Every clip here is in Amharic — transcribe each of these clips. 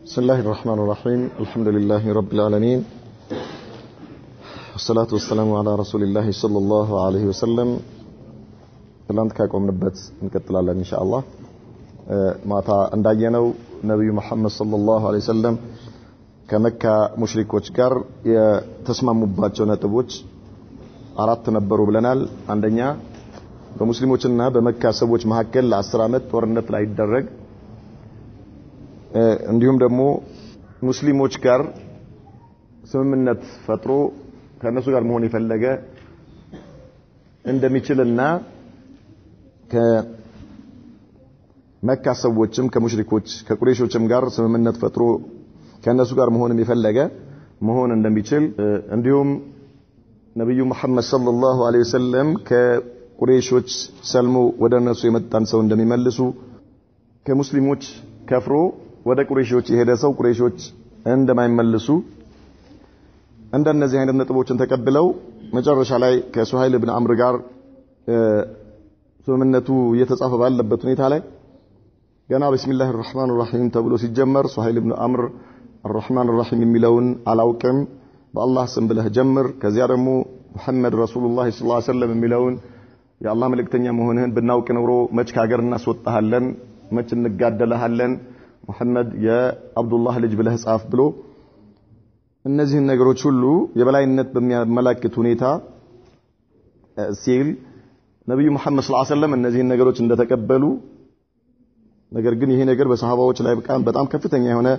بسم الله الرحمن الرحيم الحمد لله رب العالمين والصلاة والسلام على رسول الله صلى الله عليه وسلم ትላንት ካቆምንበት እንቀጥላለን ኢንሻአላህ ማታ እንዳየነው ነብዩ መሐመድ ሰለላሁ ዐለይሂ ወሰለም ከመካ ሙሽሪኮች ጋር የተስማሙባቸው ነጥቦች አራት ነበሩ ብለናል። አንደኛ በሙስሊሞችና በመካ ሰዎች መካከል ለ10 ዓመት ጦርነት ላይ ይደረግ እንዲሁም ደግሞ ሙስሊሞች ጋር ስምምነት ፈጥሮ ከነሱ ጋር መሆን የፈለገ እንደሚችልና ከመካ ሰዎችም ከሙሽሪኮች ከቁረይሾችም ጋር ስምምነት ፈጥሮ ከነሱ ጋር መሆንም የፈለገ መሆን እንደሚችል እንዲሁም ነብዩ መሐመድ ሰለላሁ ዐለይሂ ወሰለም ከቁረይሾች ሰልሞ ወደ እነሱ የመጣን ሰው እንደሚመልሱ ከሙስሊሞች ከፍሮ ወደ ቁረይሾች የሄደ ሰው ቁረይሾች እንደማይመልሱ እንደነዚህ አይነት ነጥቦችን ተቀብለው መጨረሻ ላይ ከሱሃይል ኢብኑ አምር ጋር ስምምነቱ እየተጻፈ ባለበት ሁኔታ ላይ ገና ቢስሚላሂር ረህማኒር ረሂም ተብሎ ሲጀመር ሱሃይል ኢብኑ አምር الرحمن الرحيم የሚለውን አላውቅም በአላህ ስም ብለህ ጀምር ከዚያ ደግሞ ሙሐመድ ረሱሉላህ ሰለላሁ ዐለይሂ ወሰለም የሚለውን የአላህ መልእክተኛ መሆንህን ብናውቅ ኖሮ መች ከሀገር እናስወጣሃለን መች እንጋደለሃለን ሙሐመድ የአብዱላህ ልጅ ብለህ ጻፍ ብሎ እነዚህ ነገሮች ሁሉ የበላይነት በሚያመለክት ሁኔታ ሲል ነብዩ መሐመድ ሰለላሁ ዐለይሂ ወሰለም እነዚህ ነገሮች እንደተቀበሉ ነገር ግን ይሄ ነገር በሰሃባዎች ላይ በጣም ከፍተኛ የሆነ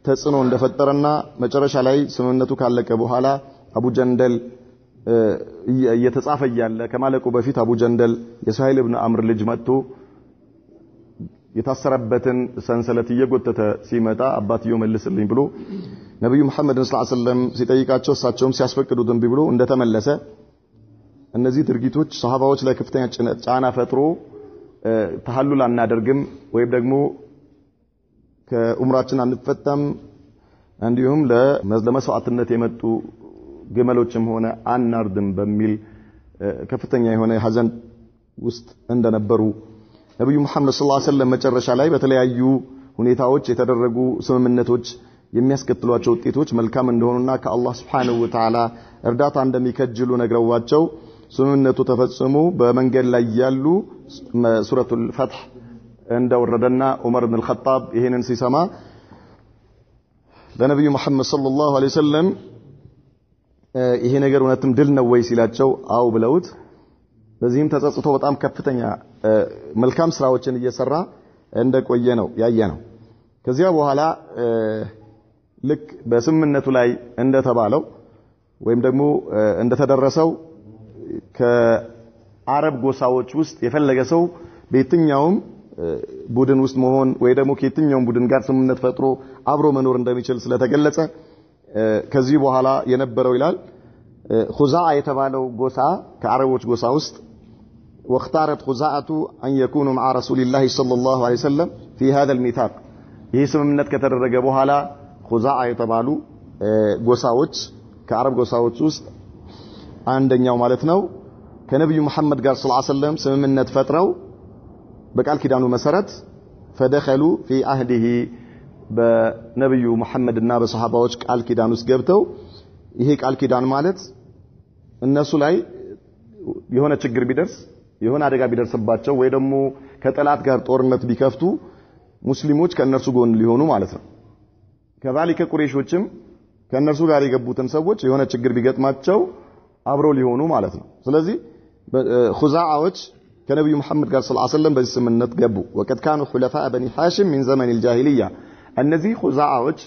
ተጽዕኖ እንደፈጠረና መጨረሻ ላይ ስምምነቱ ካለቀ በኋላ አቡ ጀንደል እየተጻፈ ያለ ከማለቁ በፊት አቡ ጀንደል የሱሃይል ኢብኑ አምር ልጅ መጥቶ የታሰረበትን ሰንሰለት እየጎተተ ሲመጣ አባትየው መልስልኝ ብሎ ነብዩ መሐመድ ሰለላሁ ዐለይሂ ወሰለም ሲጠይቃቸው እሳቸውም ሲያስፈቅዱት እንቢ ብሎ እንደተመለሰ እነዚህ ድርጊቶች ሰሃባዎች ላይ ከፍተኛ ጫና ፈጥሮ ተሐሉል አናደርግም ወይም ደግሞ ከኡምራችን አንፈታም እንዲሁም ለመስዋዕትነት የመጡ ግመሎችም ሆነ አናርድም በሚል ከፍተኛ የሆነ ሐዘን ውስጥ እንደነበሩ ነብዩ መሐመድ ሰለላሁ ዐለይሂ ወሰለም መጨረሻ ላይ በተለያዩ ሁኔታዎች የተደረጉ ስምምነቶች የሚያስከትሏቸው ውጤቶች መልካም እንደሆኑና ከአላህ Subhanahu Wa Ta'ala እርዳታ እንደሚከጅሉ ነግረዋቸው ስምምነቱ ተፈጽሞ በመንገድ ላይ ያሉ ሱረቱል ፈትህ እንደወረደና ዑመር ኢብኑ አልኸጣብ ይሄንን ሲሰማ ለነብዩ መሐመድ ሰለላሁ ዐለይሂ ወሰለም ይሄ ነገር እውነትም ድል ነው ወይ ሲላቸው አው ብለውት በዚህም ተጸጽቶ በጣም ከፍተኛ መልካም ስራዎችን እየሰራ እንደቆየ ነው ያየነው። ከዚያ በኋላ ልክ በስምምነቱ ላይ እንደተባለው ወይም ደግሞ እንደተደረሰው ከአረብ ጎሳዎች ውስጥ የፈለገ ሰው በየትኛውም ቡድን ውስጥ መሆን ወይ ደግሞ ከየትኛውም ቡድን ጋር ስምምነት ፈጥሮ አብሮ መኖር እንደሚችል ስለተገለጸ ከዚህ በኋላ የነበረው ይላል ኹዛዓ የተባለው ጎሳ ከአረቦች ጎሳ ውስጥ واختارت خزاعة أن يكونوا مع رسول الله صلى الله عليه وسلم في هذا الميثاق ይህ ስምምነት ከተደረገ በኋላ ኹዛዓ የተባሉ ጎሳዎች ከአረብ ጎሳዎች ውስጥ አንደኛው ማለት ነው ከነብዩ መሐመድ ጋር ሰለላሁ ዐለይሂ ወሰለም ስምምነት ፈጥረው በቃል ኪዳኑ መሰረት فدخلوا في عهده በነብዩ መሐመድና በሰሃባዎች ቃል ኪዳን ውስጥ ገብተው ይሄ ቃል ኪዳን ማለት እነሱ ላይ የሆነ ችግር ቢደርስ የሆነ አደጋ ቢደርስባቸው ወይ ደግሞ ከጠላት ጋር ጦርነት ቢከፍቱ ሙስሊሞች ከነርሱ ጎን ሊሆኑ ማለት ነው። ከዛሊከ ቁረይሾችም ከነርሱ ጋር የገቡትን ሰዎች የሆነ ችግር ቢገጥማቸው አብረው ሊሆኑ ማለት ነው። ስለዚህ ኹዛዓዎች ከነብዩ መሐመድ ጋር ሰለላሁ ዐለይሂ ወሰለም በዚህ ስምምነት ገቡ። ወቀድ ካኑ ኹለፋእ በኒ ሐሽም ሚን ዘመን الجاهلية እነዚህ ኹዛዓዎች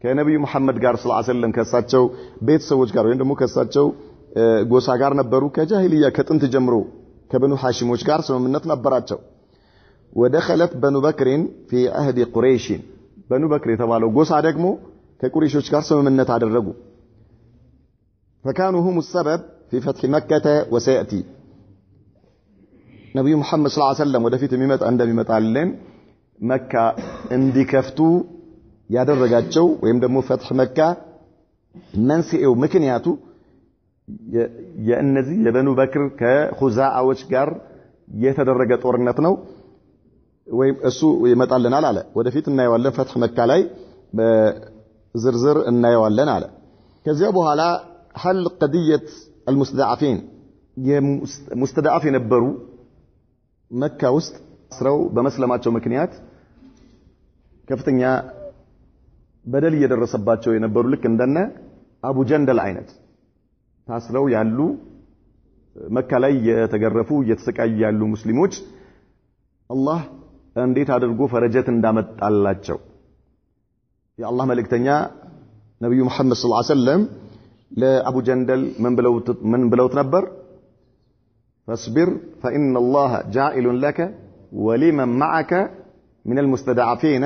ከነብዩ መሐመድ ጋር ሰለላሁ ዐለይሂ ወሰለም ከሳቸው ቤተሰቦች ጋር ወይም ደግሞ ከሳቸው ጎሳ ጋር ነበሩ ከጃሂልያ ከጥንት ጀምሮ ከበኑ ሐሽሞች ጋር ስምምነት ነበራቸው። ወደخلت በኑ በክርን في عهد قريش በኑ በክር የተባለው ጎሳ ደግሞ ከቁረይሾች ጋር ስምምነት አደረጉ። فكانوا هم السبب في فتح مكة وسيأتي ነብዩ መሐመድ ሰለላሁ ዐለይሂ ወሰለም ወደፊት እንደሚመጣልን መካ እንዲከፍቱ ያደረጋቸው ወይም ደግሞ ፈትህ መካ መንስኤው ምክንያቱ የእነዚህ የበኑ በክር ከኹዛዓዎች ጋር የተደረገ ጦርነት ነው። ወይም እሱ ይመጣልናል አለ ወደፊት እናየዋለን ፈትህ መካ ላይ በዝርዝር እናየዋለን አለ ከዚያ በኋላ حل قضيه المستضعفين የሙስተዳፍ የነበሩ መካ ውስጥ ስራው በመስለማቸው ምክንያት ከፍተኛ በደል እየደረሰባቸው የነበሩ ልክ እንደነ አቡ ጀንደል አይነት ታስረው ያሉ መካ ላይ የተገረፉ እየተሰቃዩ ያሉ ሙስሊሞች አላህ እንዴት አድርጎ ፈረጀት እንዳመጣላቸው የአላህ መልእክተኛ ነብዩ መሐመድ ሰለላሁ ዐለይሂ ወሰለም ለአቡ ጀንደል ምን ብለውት ነበር فاصبر فإن الله جاعل لك ولمن معك من المستضعفين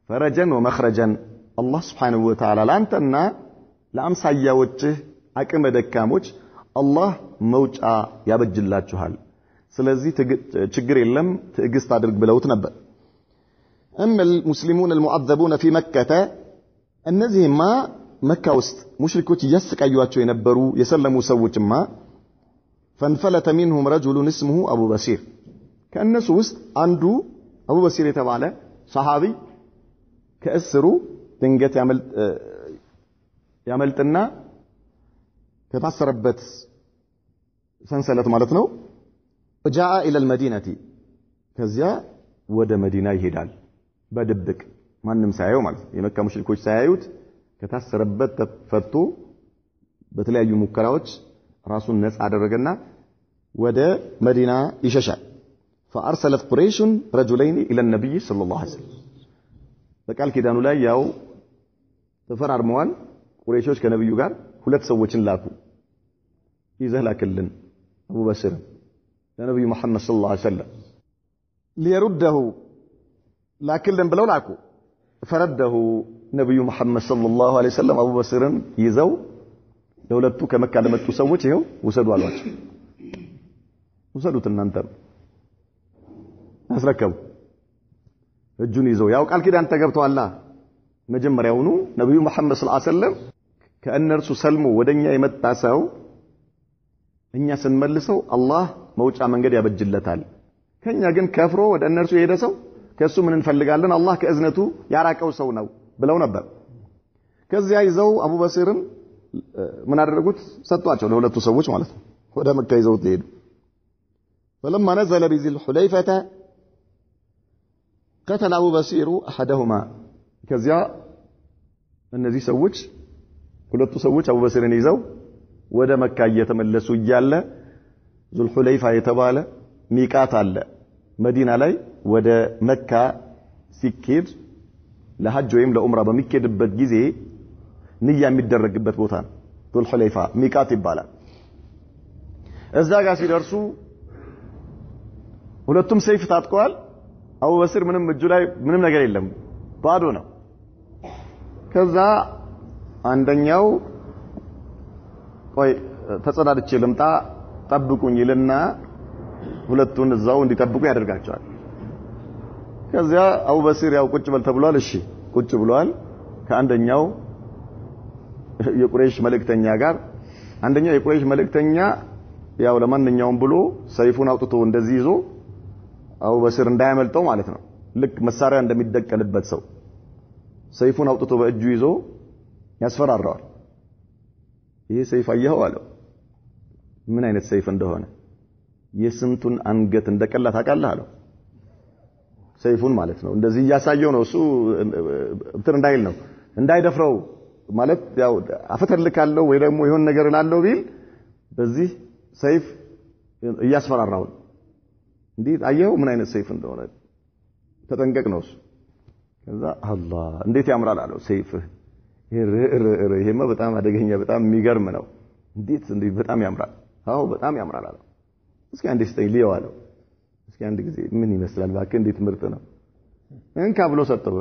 فرجا ومخرجا الله سبحانه وتعالى لانتنا ለአምሳያዎችህ አቅመ ደካሞች አላህ መውጫ ያበጅላችኋል ስለዚህ ችግር የለም ትዕግስት አድርግ ብለውት ነበር اما المسلمون المعذبون في مكة እነዚህማ መካ ውስጥ ሙሽሪኮች ያስቃዩዋቸው የነበሩ የሰለሙ ሰዎችማ فانفلت منهم رجل اسمه ابو بصير ከእነሱ ውስጥ አንዱ አቡ በሲር የተባለ ሰሃቢ ከእስሩ ድንገት ያመልጥና ከታሰረበት ሰንሰለት ማለት ነው جاء الى المدينه ከዚያ ወደ መዲና ይሄዳል በድብቅ ማንንም ሳያየው ማለት የመካ ሙሽሪኮች ሳያዩት ከታሰረበት ተፈቶ በተለያዩ ሙከራዎች ራሱን ነፃ አደረገና ወደ መዲና ይሸሻል فارسلت قريش رجلين الى النبي صلى الله عليه وسلم በቃል ኪዳኑ ላይ ያው ተፈራርመዋል ቁረይሾች ከነብዩ ጋር ሁለት ሰዎችን ላኩ ይዘህ ላክልን አቡ በሽር ለነብዩ መሐመድ ሰለላሁ ዐለይሂ ወሰለም ሊይሩደሁ ላክልን ብለው ላኩ ፈረደሁ ነብዩ መሐመድ ሰለላሁ ዐለይሂ ወሰለም አቡ በሽርን ይዘው ለሁለቱ ከመካ ለመጡ ሰዎች ይሄው ወሰዱ አሏቸው ወሰዱት እናንተ አስረከቡ እጁን ይዘው ያው ቃል ኪዳን ተገብቷልና መጀመሪያውኑ ነብዩ መሐመድ ሰለላሁ ዐለይሂ ወሰለም ከእነርሱ ሰልሞ ወደኛ የመጣ ሰው እኛ ስንመልሰው አላህ መውጫ መንገድ ያበጅለታል ከኛ ግን ከፍሮ ወደ እነርሱ የሄደ ሰው ከሱ ምን እንፈልጋለን አላህ ከእዝነቱ ያራቀው ሰው ነው ብለው ነበር ከዚያ ይዘው አቡ በሲርን ምን አደረጉት ሰጧቸው ለሁለቱ ሰዎች ማለት ነው ወደ መካ ይዘው ሄዱ فلما نزل بذي الحليفة قتل أبو بصير أحدهما ከዚያ እነዚህ ሰዎች ሁለቱ ሰዎች አቡ በሲርን ይዘው ወደ መካ እየተመለሱ እያለ ዙል ሁለይፋ የተባለ ሚቃት አለ መዲና ላይ ወደ መካ ሲኬድ ለሐጅ ወይም ለኡምራ በሚኬድበት ጊዜ ንያ የሚደረግበት ቦታ ነው ዙል ሁለይፋ ሚቃት ይባላል እዛ ጋር ሲደርሱ ሁለቱም ሰይፍ ታጥቀዋል አቡ በሲር ምንም እጁ ላይ ምንም ነገር የለም ባዶ ነው ከዛ አንደኛው ቆይ ተጸዳድቼ ልምጣ ጠብቁኝ ይልና ሁለቱን እዛው እንዲጠብቁ ያደርጋቸዋል ከዚያ አቡ በሲር ያው ቁጭ በል ተብሏል እሺ ቁጭ ብሏል ከአንደኛው የቁረይሽ መልእክተኛ ጋር አንደኛው የቁረይሽ መልእክተኛ ያው ለማንኛውም ብሎ ሰይፉን አውጥቶ እንደዚህ ይዞ አቡ በሲር እንዳያመልጠው ማለት ነው ልክ መሳሪያ እንደሚደቀንበት ሰው ሰይፉን አውጥቶ በእጁ ይዞ ያስፈራራዋል ይሄ ሰይፍ አየኸው አለው ምን አይነት ሰይፍ እንደሆነ የስንቱን አንገት እንደቀላ ታውቃለህ አለው ሰይፉን ማለት ነው እንደዚህ ያሳየው ነው እሱ እንትን እንዳይል ነው እንዳይደፍረው ማለት ያው አፈተልካለው ወይ ደግሞ ይሆን ነገር ላለው ቢል በዚህ ሰይፍ እያስፈራራው እንዴት አየኸው ምን አይነት ሰይፍ እንደሆነ ተጠንቀቅ ነው እሱ ከዛ አላህ እንዴት ያምራል አለው ሰይፍህ ይሄማ በጣም አደገኛ በጣም የሚገርም ነው እንዴት በጣም ያምራል አዎ በጣም ያምራል አለው እስኪ አንዴ ስጠኝ ሊየው አለው እስኪ አንድ ጊዜ ምን ይመስላል እባክህ እንዴት ምርጥ ነው እንካ ብሎ ሰጠው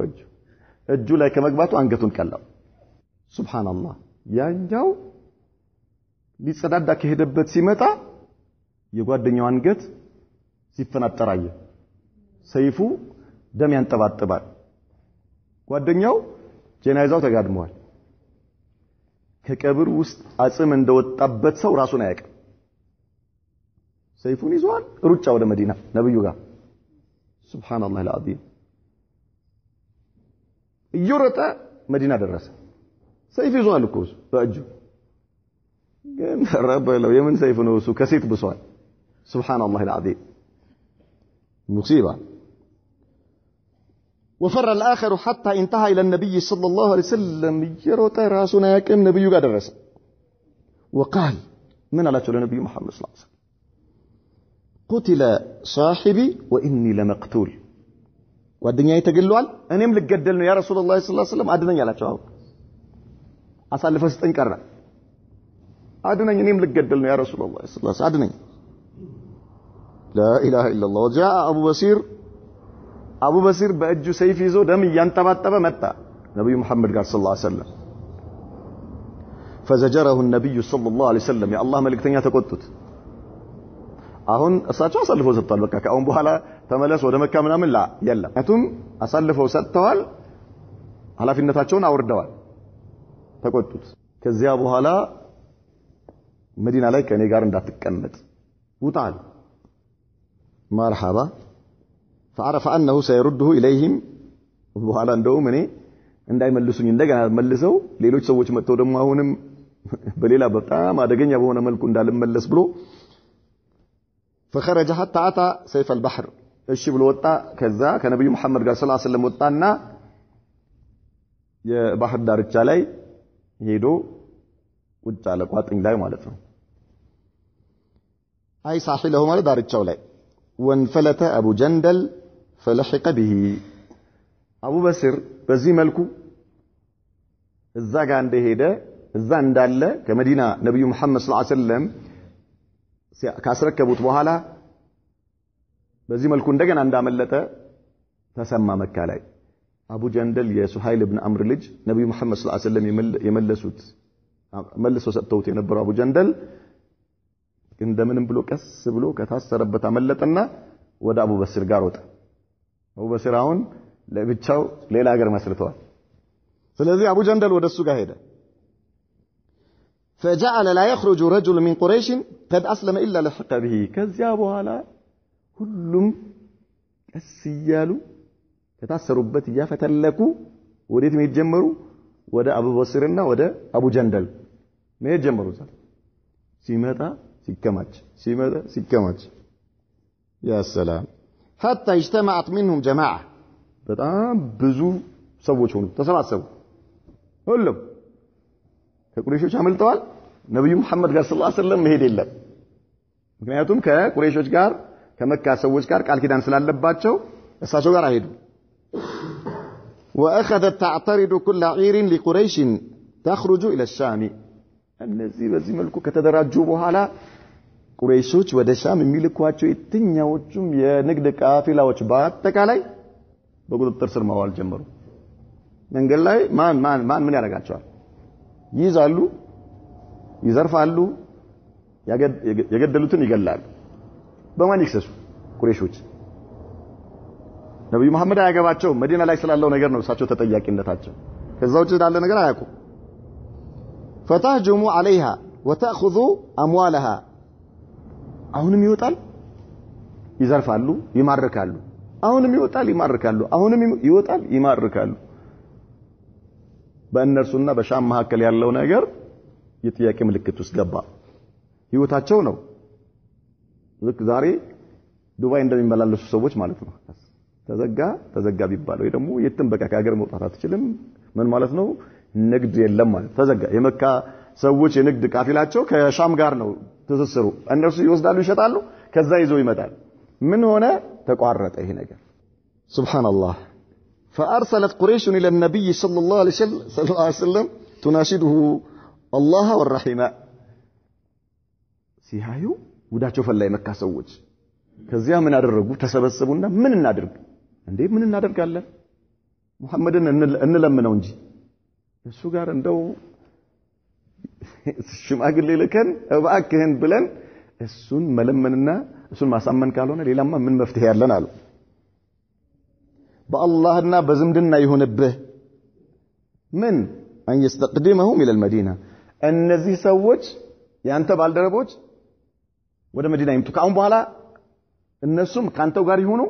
እጁ ላይ ከመግባቱ አንገቱን ቀላው ሱብሃንአላህ ያኛው ሊጸዳዳ ከሄደበት ሲመጣ የጓደኛው አንገት ሲፈናጠራየ ሰይፉ ደም ያንጠባጥባል ጓደኛው ጀናዛው ተጋድሟል ከቀብር ውስጥ አጽም እንደወጣበት ሰው ራሱን አያውቅም ሰይፉን ይዟል ሩጫ ወደ መዲና ነብዩ ጋር ሱብሃንአላህ አልዓዚም እየሮጠ መዲና ደረሰ ሰይፍ ይዟል እኮ በእጁ ግን ረበለው የምን ሰይፍ ነው እሱ ከሴት ብሷል ሱብሃንአላህ العظيم مصيبه وفر الاخر حتى انتهى الى النبي صلى الله عليه وسلم يروط راسنا يقم نبيو ጋር ደረሰ وقال من አላቸው ለነብዩ መሐመድ ሰለላሁ ዐለይሂ ወሰለም قتل صاحبي واني لمقتول ጓደኛዬ ተገሏል እኔም ልገደል ነው ያ ረሱላህ ሰለላሁ ዐለይሂ ወሰለም አድነኝ አላቸው አሳልፈህ ስጠኝ ቀረ አድነኝ እኔም ልገደል ነው ያ ረሱላህ ሰለላሁ ዐለይሂ ወሰለም አድነኝ لا اله الا الله وجاء ابو بصير በእጁ ሰይፍ ይዞ ደም ያንጠባጠበ መጣ ነብዩ መሐመድ ጋር ሰለላሁ ዐለይሂ ወሰለም فزجره النبي صلى الله عليه وسلم يا الله መልእክተኛ ተቆጡት አሁን እሳቸው አሳልፈው ሰጥቷል በቃ ከአሁን በኋላ ተመለስ ወደ መካ ምናምን ላ የለም አቱም አሳልፈው ሰጥተዋል ኃላፊነታቸውን አውርደዋል ተቆጡት ከዚያ በኋላ መዲና ላይ ከኔ ጋር እንዳትቀመጥ ውጣል مرحبا فعرف انه سيرده اليهم በኋላ እንደውም እኔ እንዳይመልሱኝ እንደገና መልሰው ሌሎች ሰዎች መጥተው ደግሞ አሁንም በሌላ በጣም አደገኛ በሆነ መልኩ እንዳልመለስ ብሎ فخرج حتى اتى سيف البحر እሺ ብሎ ወጣ ከዛ ከነብዩ መሐመድ ጋር ሰለላሁ ዐለይሂ ወሰለም ወጣና የባህር ዳርቻ ላይ ሄዶ ቁጭ አለ ቋጥኝ ላይ ማለት ነው አይ ሳሂለሁ ማለት ዳርቻው ላይ وانفلت ابو جندل فلحق به ابو بصير በዚህ መልኩ እዛ ጋር እንደሄደ እዛ እንዳለ ከመዲና ነብዩ መሐመድ ሰለላሁ ዐለይሂ ወሰለም ካስረከቡት በኋላ በዚህ መልኩ እንደገና እንዳመለጠ ተሰማ መካ ላይ አቡ ጀንደል የሱሃይል ኢብኑ አምር ልጅ ነብዩ መሐመድ ሰለላሁ ዐለይሂ ወሰለም የመለሱት መልሶ ሰጥተውት የነበረው አቡ ጀንደል እንደምንም ብሎ ቀስ ብሎ ከታሰረበት አመለጠና ወደ አቡ በስር ጋር ወጣ አቡ በስር አሁን ለብቻው ሌላ ሀገር መስርተዋል ስለዚህ አቡ ጀንደል ወደሱ ጋር ሄደ فجعل لا يخرج رجل من قريش قد اسلم الا لحق به ከዚያ በኋላ ሁሉም ቀስ ይያሉ ከታሰሩበት ያፈተለኩ ወዴት መሄድ ጀመሩ ወደ አቡ በስርና ወደ አቡ ጀንደል መሄድ ጀመሩ ሲመጣ ሲከማች يا سلام حتى اجتمعت منهم جماعه በጣም ብዙ ሰዎች ሆኑ ተሰባሰቡ ሁሉም ከቁረይሾች አመልጠዋል ነብዩ መሐመድ ጋር ሰለላሁ ዐለይሂ ወሰለም መሄድ የለም ምክንያቱም ከቁረይሾች ጋር ከመካ ሰዎች ጋር ቃል ኪዳን ስላለባቸው እሳቸው ጋር አይሄዱ واخذت تعترض كل عير لقريش تخرج الى الشام እነዚህ በዚህ መልኩ ከተደራጁ በኋላ ቁረይሾች ወደ ሻም የሚልኳቸው የትኛዎቹም የንግድ ቃፊላዎች በአጠቃላይ በቁጥጥር ስር ማዋል ጀመሩ መንገድ ላይ ማን ምን ያደርጋቸዋል ይዛሉ ይዘርፋሉ የገደሉትን ይገላሉ በማን ይክሰሱ ቁረይሾች ነብዩ መሐመድ አያገባቸው መዲና ላይ ስላለው ነገር ነው እሳቸው ተጠያቂነታቸው ከዛው ውጭ ያለ ነገር አያውቁ فتهجموا عليها وتاخذوا اموالها አሁንም ይወጣል ይዘርፋሉ ይማርካሉ አሁንም ይወጣል ይማርካሉ አሁንም ይወጣል ይማርካሉ በእነርሱና በሻም መካከል ያለው ነገር የጥያቄ ምልክት ውስጥ ገባ ህይወታቸው ነው ልክ ዛሬ ዱባይ እንደሚመላለሱ ሰዎች ማለት ነው ተዘጋ ቢባለው ደግሞ የትም በቃ ከሀገር መውጣት አትችልም ምን ማለት ነው ንግድ የለም ማለት ተዘጋ የመካ ሰዎች የንግድ ቃፊላቸው ከሻም ጋር ነው ተሰሰሩ እነሱ ይወስዳሉ ይሸጣሉ ከዛ ይዘው ይመጣል ምን ሆነ ተቋረጠ ይሄ ነገር ሱብሃንአላህ فارسلت قريش الى النبي صلى الله عليه وسلم تناشده الله والرحمه ሲያዩ ወዳቸው ፈላይ መካ ሰዎች ከዚያ ምን አደረጉ ተሰበሰቡና ምን እናድርግ እንዴ ምን እናደርጋለን ሙሐመድን እንለምነው እንጂ እሱ ጋር እንደው ሽማግሌ ልከን እባክህን ብለን እሱን መለመንና እሱን ማሳመን ካልሆነ ሌላማ ምን መፍትሄ ያለን አሉ በአላህና በዝምድና ይሁንብህ ምን ان يستقدمهم الى المدينه እነዚህ ሰዎች ያንተ ባልደረቦች ወደ መዲና ይምጡ ካሁን በኋላ እነሱም ካንተው ጋር ይሁኑ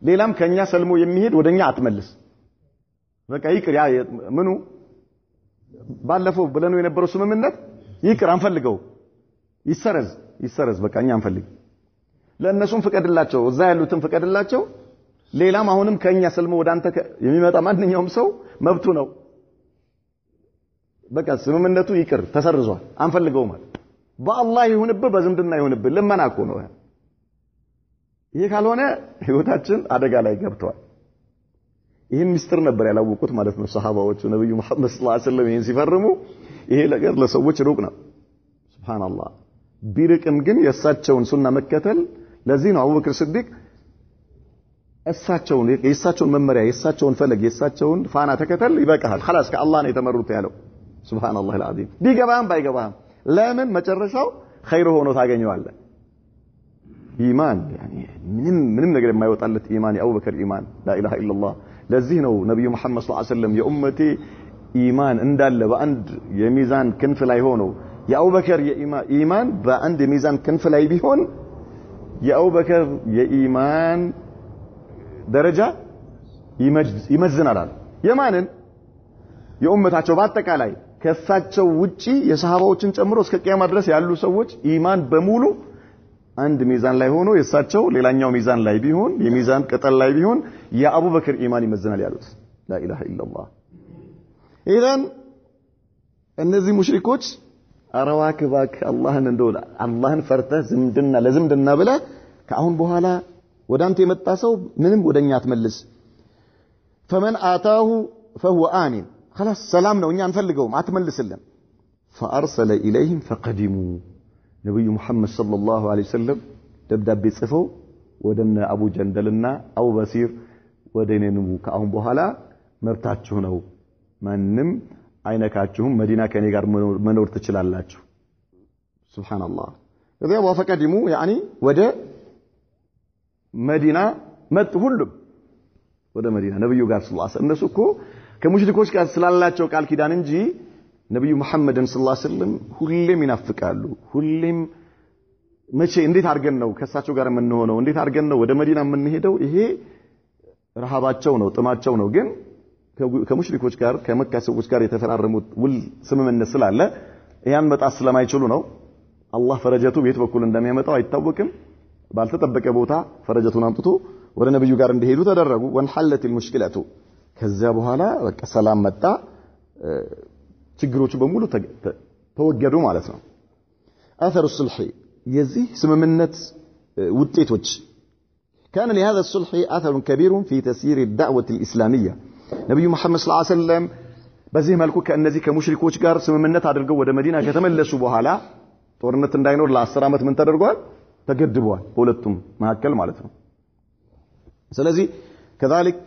ሌላም ከኛ ሰልሞ የሚሄድ ወደኛ አትመልስ በቃ ይቅር ያ ምኑ ባለፈው ብለነው የነበረው ስምምነት ይቅር አንፈልገው ይሰረዝ በቃ እኛ አንፈልግ ለእነሱም ፍቀድላቸው እዛ ያሉትን ፍቀድላቸው ሌላም አሁንም ከኛ ሰልሞ ወዳንተ የሚመጣ ማንኛውም ሰው መብቱ ነው በቃ ስምምነቱ ይቅር ተሰርዟል አንፈልገው ማለት በአላህ ይሁንብህ በዝምድና ይሁንብህ ለማናኮ ነው ይሄ ካልሆነ ህይወታችን አደጋ ላይ ገብቷል ይሄን ሚስጥር ነበር ያላወቁት ማለት ነው ሰሃባዎቹ ነብዩ መሐመድ ሰለላሁ ዐለይሂ ወሰለም ይሄን ሲፈርሙ ይሄ ነገር ለሰዎች ሩቅ ነው ሱብሃንአላህ ቢርቅም ግን የእሳቸውን ሱና መከተል ለዚህ ነው አቡበክር ሲዲቅ የእሳቸውን መመሪያ የእሳቸውን ፈለግ የእሳቸውን ፋና ተከተል ይበቃል خلاص ከአላህ ነው የተመሩት ያለው ሱብሃንአላህ العظيم ቢገባም ባይገባም ለምን መጨረሻው ኸይር ሆኖ ታገኘዋለህ ኢማን يعني ምንም ነገር የማይወጣለት ኢማን የአቡበክር ኢማን لا اله الا الله ለዚህ ነው ነብዩ መሐመድ ሰለላሁ ዐለይሂ ወሰለም የኡመቴ ኢማን እንዳለ በአንድ የሚዛን ክንፍ ላይ ሆኖ የአቡበክር ኢማን በአንድ የሚዛን ክንፍ ላይ ቢሆን የአቡበክር የኢማን ደረጃ ይመዝናል የማንን የኡመታቸው በአጠቃላይ ከሳቸው ውጪ የሰሃባዎችን ጨምሮ እስከ ቂያማ ድረስ ያሉ ሰዎች ኢማን በሙሉ አንድ ሚዛን ላይ ሆኖ የሳቸው ሌላኛው ሚዛን ላይ ቢሆን የሚዛን ቅጠል ላይ ቢሆን የአቡበክር ኢማን ይመዝናል ያሉት لا اله الا الله ኢዘን እነዚህ ሙሽሪኮች አረዋክባክ አላህን እንደው አላህን ፈርተህ ዝምድና ለዝምድና ብለ ከአሁን በኋላ ወዳንተ የመጣ ሰው ምንም ወደኛ አትመልስ فمن آتاه فهو آمن خلاص ሰላም ነው እኛ አንፈልገውም አትመልስልን فأرسل إليهم فقدموا ነብዩ መሐመድ ሰለላሁ ዐለይሂ ወሰለም ደብዳቤ ጽፈው ወደነ አቡ ጀንደልና አቡ በሲር ወደኔኑ ከአሁን በኋላ መብታችሁ ነው ማንንም አይነካችሁም መዲና ከኔ ጋር መኖር ትችላላችሁ ሱብሃንአላህ ከዚያ ወፈቀድሙ يعني ወደ መዲና መጡ ሁሉም ወደ መዲና ነብዩ ጋር ሰለላሁ ዐለይሂ ወሰለም እነሱ እኮ ከሙሽሪኮች ጋር ስላላቸው ቃል ኪዳን እንጂ ነብዩ መሐመድን ሰለላሁ ዐለይሂ ወሰለም ሁሌም ይናፍቃሉ ሁሌም መቼ እንዴት አድርገን ነው ከሳቸው ጋር የምንሆነው እንዴት አድርገን ነው ወደ መዲና የምንሄደው ይሄ ረሃባቸው ነው ጥማቸው ነው ግን ከሙሽሪኮች ጋር ከመካ ሰዎች ጋር የተፈራረሙት ውል ስምምነት ስላለ ያን መጣስ ስለማይችሉ ነው አላህ ፈረጀቱ ቤት በኩል እንደሚያመጣው አይታወቅም ባልተጠበቀ ቦታ ፈረጀቱን አምጥቶ ወደ ነብዩ ጋር እንዲሄዱ ተደረጉ ወንሐለት المشكلة ከዛ በኋላ በቃ ሰላም መጣ ችግሮቹ በሙሉ ተወገዱ ማለት ነው اثر الصلح የዚህ ስምምነት ውጤቶች كان لهذا الصلح اثر كبير في تسيير الدعوة الإسلامية ነብዩ መሐመድ ሰለላሁ ዐለይሂ ወሰለም በዚህ መልኩ ከእነዚህ ከሙሽሪኮች ጋር ስምምነት አድርገው ወደ መዲና ከተመለሱ በኋላ ጦርነት እንዳይኖር ለ10 ዓመት ምን ተደርጓል ተገድቧል በሁለቱም መካከል ማለት ነው ስለዚህ كذلك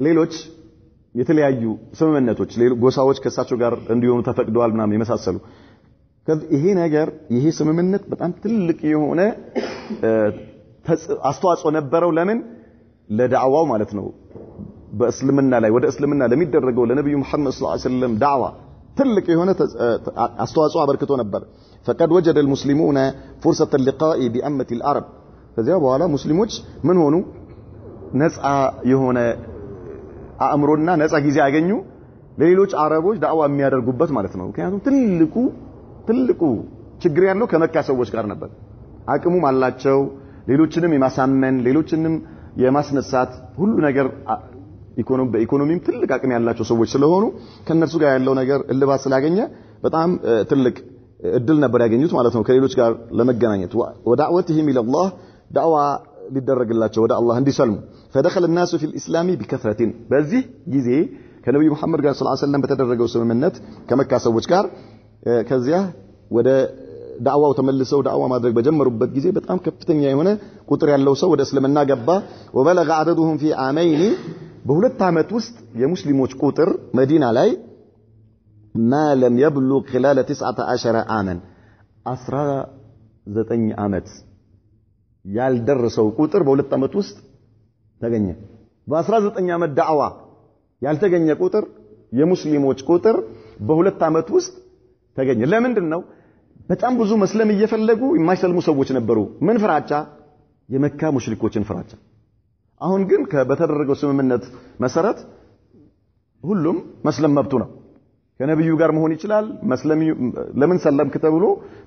ሌሎች የተለያዩ ስምምነቶች ጎሳዎች ከሳቸው ጋር እንዲሆኑ ተፈቅደዋል ምናምን የመሳሰሉ ይሄ ነገር ይሄ ስምምነት በጣም ትልቅ የሆነ አስተዋጽኦ ነበረው ለምን ለዳዕዋው ማለት ነው በእስልምና ላይ ወደ እስልምና ለሚደረገው ለነብዩ መሐመድ ሰለላሁ ዐለይሂ ወሰለም ዳዕዋ ትልቅ የሆነ አስተዋጽኦ አበርክቶ ነበር فقد وجد المسلمون فرصة اللقاء بأمة العرب ከዚያ በኋላ ሙስሊሞች ምን ሆኑ ነፃ የሆነ አእምሮና ነፃ ጊዜ ያገኙ ለሌሎች አረቦች ዳዕዋ የሚያደርጉበት ማለት ነው ምክንያቱም ትልቁ ችግር ያለው ከመካ ሰዎች ጋር ነበር አቅሙም አላቸው ሌሎችንም የማሳመን ሌሎችንም የማስነሳት ሁሉ ነገር በኢኮኖሚም ትልቅ አቅም ያላቸው ሰዎች ስለሆኑ ከነርሱ ጋር ያለው ነገር እልባት ስላገኘ በጣም ትልቅ እድል ነበር ያገኙት ማለት ነው ከሌሎች ጋር ለመገናኘት ወዳዕወትህም ኢለላህ ዳዕዋ ሊደረግላቸው ወደ አላህ እንዲሰልሙ فدخل الناس في الاسلام بكثرة በዚህ ጊዜ ከነብዩ መሐመድ ጋር ሰለላሁ ዐለይሂ ወሰለም በተደረገው ስምምነት ከመካ ሰዎች ጋር ከዚያ ወደ ዳዕዋው ተመልሰው ዳዕዋ ማድረግ በጀመሩበት ጊዜ በጣም ከፍተኛ የሆነ ቁጥር ያለው ሰው ወደ እስልምና ገባ وبلغ عددهم في عامين በሁለት ዓመት ውስጥ የሙስሊሞች ቁጥር መዲና ላይ ما لم يبلغ خلال 19 عاما 19 ዓመት ያልደረሰው ቁጥር በሁለት ዓመት ውስጥ ተገኘ በ19 ዓመት ዳዕዋ ያልተገኘ ቁጥር የሙስሊሞች ቁጥር በሁለት ዓመት ውስጥ ተገኘ ለምንድን ነው በጣም ብዙ መስለም እየፈለጉ የማይሰልሙ ሰዎች ነበሩ ምን ፍራቻ የመካ ሙሽሪኮችን ፍራቻ አሁን ግን በተደረገው ስምምነት መሰረት ሁሉም መስለም መብቱ ነው ከነብዩ ጋር መሆን ይችላል መስለም ለምን ሰለምክ ተብሎ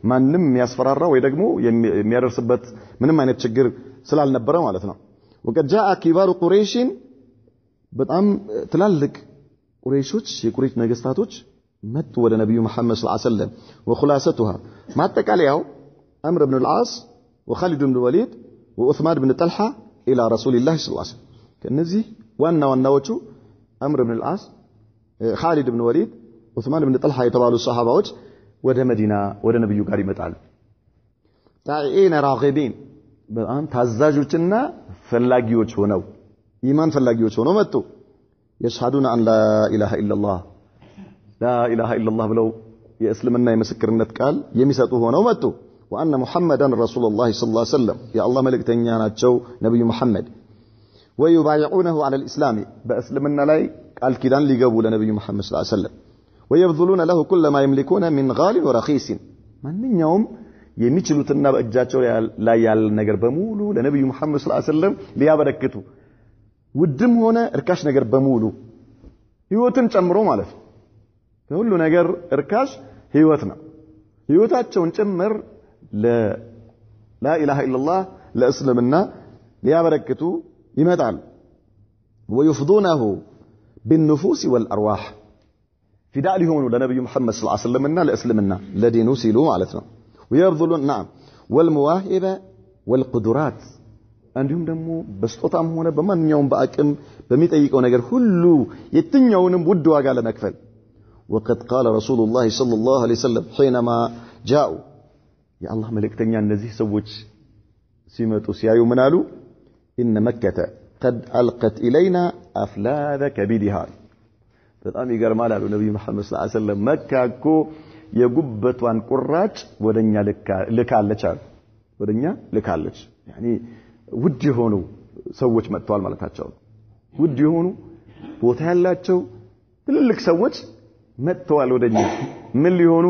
ማንንም የሚያስፈራራ ወይ ደግሞ የሚያደርስበት ምንም አይነት ችግር ስላልነበረ ማለት ነው وقد جاء كبار قريش በጣም ትላልቅ ቁረይሾች የቁረይሽ ነገስታቶች መጡ ወደ ነብዩ መሐመድ ሰለላሁ ዐለይሂ ወሰለም وخلاصتها ማጠቃለያው عمر بن العاص وخالد بن الوليد وعثمان بن طلحه الى رسول الله صلى الله عليه وسلم ከነዚህ ዋናዎቹ عمر بن العاص خالد بن الوليد عثمان بن طلحه የተባሉ ሱሐባዎች ወደ መዲና ወደ ነብዩ ጋር ይመጣሉ ታኢና راغبين በጣም ታዛዦችና ፈላጊዎች ሆነው ኢማን ፈላጊዎች ሆነው መጡ يشهدون ان لا اله الا الله لا اله الا الله ብለው የእስልምና የምስክርነት ቃል የሚሰጡ ሆነው መጡ وان محمدا رسول الله صلى الله عليه وسلم يا الله መልእክተኛ ናቸው ነብዩ መሐመድ ويبايعونه على الاسلام በእስልምና ላይ ቃል ኪዳን ሊገቡ ለነብዩ መሐመድ ሰለላሁ ዐለይሂ ወሰለም ويبذلون له كل ما يملكون من غال ورخيص ማንኛውም የሚችሉትና በእጃቸው ላይ ያለ ነገር በሙሉ ለነብዩ መሐመድ ሰለላሁ ዐለይሂ ወሰለም ሊያበረክቱ ውድም ሆነ እርካሽ ነገር በሙሉ ህይወትን ጨምሮ ማለት ነው ከሁሉ ነገር እርካሽ ህይወት ነው ህይወታቸውን ጭምር لا اله الا الله ለእስልምና ሊያበረክቱ ይመጣል ويفضونه بالنفوس والارواح فداء لهم لنبي محمد صلى الله عليه وسلم لاسلمنا لدينو ሲሉ ማለት ነው ويبذلون نعم والمواهب والقدرات እንዲሁም ደግሞ በስጦታም ሆነ በማንኛውም በአቅም በሚጠይቀው ነገር ሁሉ የትኛውንም ውድ ዋጋ ለመክፈል وقد قال رسول الله صلى الله عليه وسلم حينما جاءوا يا الله ملائكتኛ እነዚህ ሰዎች ሲመጡ ሲያዩ ምን አሉ ان مكه قد القت الينا افلاذ كبدها በጣም ይገርማል አሉ ነብዩ መሐመድ ሰለላሁ ዐለይሂ ወሰለም መካ እኮ የጉበቷን ቁራጭ ወደኛ ልካለች አሉ ወደኛ ልካለች يعني ውድ የሆኑ ሰዎች መጥተዋል ማለታቸው ውድ የሆኑ ቦታ ያላቸው ትልልቅ ሰዎች መጥተዋል ወደኛ ምን ሊሆኑ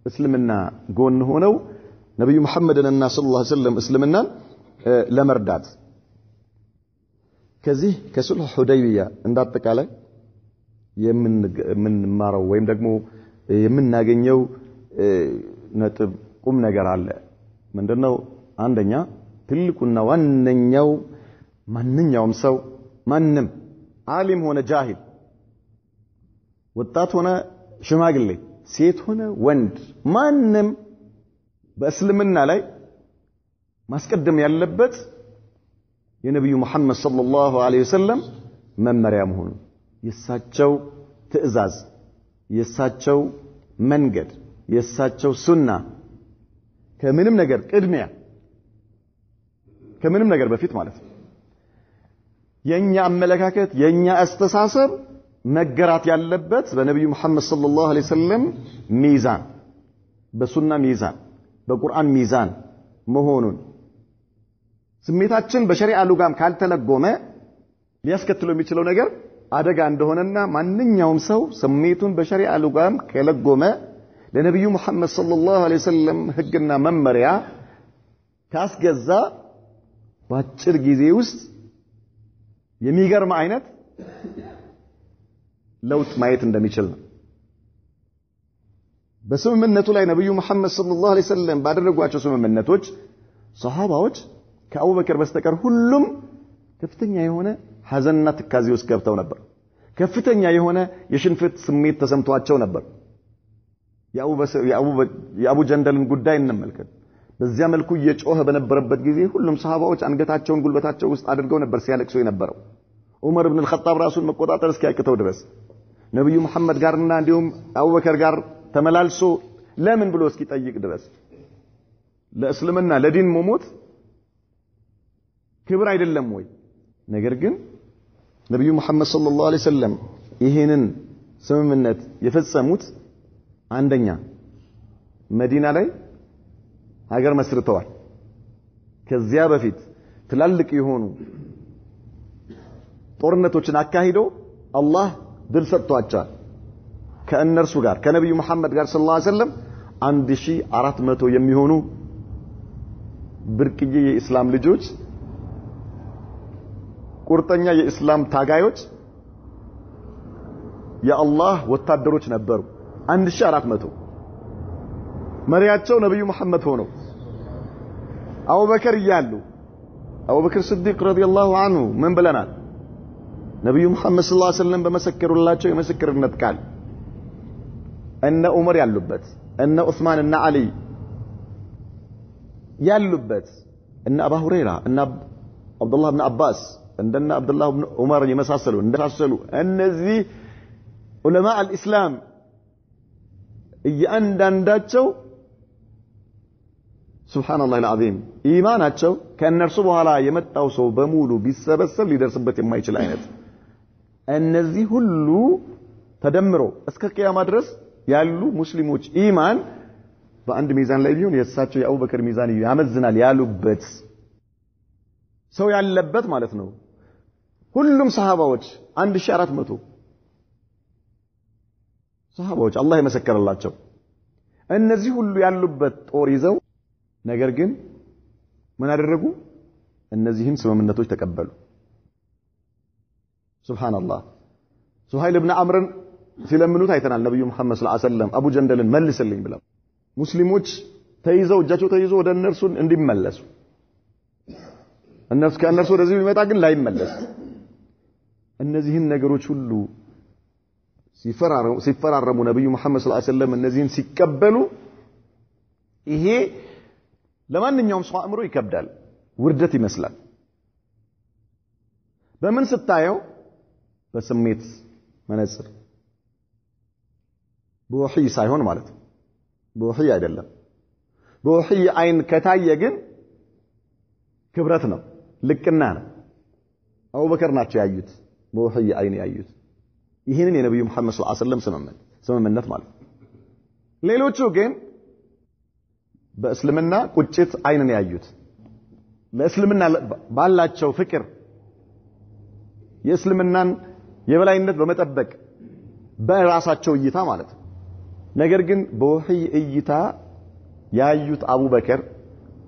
እስልምና ጎን ሆነው ነብዩ መሐመድንና ሰለላሁ ዐለይሂ ወሰለም እስልምናን ለመርዳት ከዚህ ከሱልህ ሁደይቢያ እንዳጠቃላይ የምንማረው ወይም ደግሞ የምናገኘው ነጥብ ቁም ነገር አለ ምንድነው አንደኛ ትልቁና ዋነኛው ማንኛውም ሰው ማንም ዓሊም ሆነ ጃሂል ወጣት ሆነ ሽማግሌ ሴት ሆነ ወንድ ማንም በእስልምና ላይ ማስቀደም ያለበት የነብዩ መሐመድ ሰለላሁ ዐለይሂ ወሰለም መመሪያ መሆኑ የሳቸው ትእዛዝ የሳቸው መንገድ የሳቸው ሱና ከምንም ነገር ቅድሚያ ከምንም ነገር በፊት ማለት ነው የኛ አመለካከት የኛ አስተሳሰብ መገራት ያለበት በነብዩ መሐመድ ሰለላሁ ዐለይሂ ወሰለም ሚዛን በሱና ሚዛን በቁርአን ሚዛን መሆኑን ስሜታችን በሸሪዓ ሉጋም ካልተለጎመ ሊያስከትለው የሚችለው ነገር አደጋ እንደሆነና ማንኛውም ሰው ስሜቱን በሸሪዓ ሉጋም ከለጎመ ለነብዩ መሐመድ ሰለላሁ ዐለይሂ ወሰለም ህግና መመሪያ ካስገዛ በአጭር ጊዜ ውስጥ የሚገርም አይነት ለውጥ ማየት እንደሚችል ነው በስምምነቱ ላይ ነብዩ መሐመድ ሰለላሁ ዐለይሂ ወሰለም ባደረጓቸው ስምምነቶች ሱሐባዎች ከአቡበከር በስተቀር ሁሉም ከፍተኛ የሆነ ሐዘንና ትካዜ ውስጥ ገብተው ነበር ከፍተኛ የሆነ የሽንፈት ስሜት ተሰምቷቸው ነበር የአቡ ጀንደልን ጉዳይ እንመልከት በዚያ መልኩ እየጮኸ በነበረበት ጊዜ ሁሉም ሱሐባዎች አንገታቸውን ጉልበታቸው ውስጥ አድርገው ነበር ሲያለቅሱ የነበረው ዑመር ኢብኑ አልኸጣብ ራሱን መቆጣጠር እስኪያቅተው ድረስ ነብዩ መሐመድ ጋርና እንዲሁም አቡበከር ጋር ተመላልሶ ለምን ብሎ እስኪጠይቅ ድረስ ለእስልምና ለዲን መሞት ክብር አይደለም ወይ ነገር ግን ነብዩ መሐመድ ሰለላሁ ዐለይሂ ወሰለም ይሄንን ስምምነት የፈጸሙት አንደኛ መዲና ላይ ሀገር መስርተዋል ከዚያ በፊት ትላልቅ የሆኑ ጦርነቶችን አካሂደው አላህ ድል ሰጥቷቸዋል ከእነርሱ ጋር ከነብዩ መሐመድ ጋር ሰለላሁ ዐለይሂ ወሰለም 1400 የሚሆኑ ብርቅዬ የእስላም ልጆች ቁርጠኛ የእስላም ታጋዮች የአላህ ወታደሮች ነበሩ 1400 መሪያቸው ነብዩ መሐመድ ሆነው አቡበከር እያሉ አቡበከር ሲዲቅ ረዲየላሁ ዐንሁ ምን ብለናል ነብዩ መሐመድ ሰለላሁ ዐለይሂ ወሰለም በመሰከሩላቸው የምስክርነት ቃል እነ ዑመር ያሉበት እነ ዑስማን እና አሊ ያሉበት እነ አቡ ሁረይራ እነ አብዱላህ ኢብኑ አባስ እንደነ አብዱላህ ኢብኑ ዑመር የመሳሰሉ እነዚህ ዑለማ አልእስላም እያንዳንዳቸው ሱብሃንአላህ አልዓዚም ኢማናቸው ከነርሱ በኋላ የመጣው ሰው በሙሉ ቢሰበሰብ ሊደርስበት የማይችል አይነት እነዚህ ሁሉ ተደምሮ እስከ ቂያማ ድረስ ያሉ ሙስሊሞች ኢማን በአንድ ሚዛን ላይ ቢሆን የእሳቸው የአቡበከር ሚዛን ያመዝናል ያሉበት ሰው ያለበት ማለት ነው ሁሉም ሰሃባዎች 1400 ሰሃባዎች አላህ የመሰከረላቸው እነዚህ ሁሉ ያሉበት ጦር ይዘው ነገር ግን ምን አደረጉ እነዚህን ስምምነቶች ተቀበሉ ሱብሃንአላህ ሱሃይል ኢብኑ አምርን ሲለምኑት አይተናል ነብዩ መሐመድ ሰለላሁ ዐለይሂ ወሰለም አቡ ጀንደልን መልስልኝ ብለው ሙስሊሞች ተይዘው እጃቸው ተይዞ ወደ እነርሱ እንዲመለሱ ከእነርሱ ወደዚህ ቢመጣ ግን ላይመለስ እነዚህን ነገሮች ሁሉ ሲፈራረሙ ነብዩ መሐመድ ሰለላሁ ዐለይሂ ወሰለም እነዚህን ሲቀበሉ ይሄ ለማንኛውም ሰው አእምሮ ይከብዳል ውርደት ይመስላል በምን ስታየው በስሜት መነጽር በወህይ ሳይሆን ማለት ነው በወህይ አይደለም በወህይ አይን ከታየ ግን ክብረት ነው ልቅና ነው አቡበከር ናቸው ያዩት በወህይ አይን ያዩት ይሄንን የነብዩ መሐመድ ሰለላሁ ዐለይሂ ወሰለም ስምምነት ማለት ሌሎቹ ግን በእስልምና ቁጭት አይንን ያዩት ለእስልምና ባላቸው ፍቅር የእስልምናን የበላይነት በመጠበቅ በራሳቸው እይታ ማለት ነገር ግን በወህይ እይታ ያዩት አቡበከር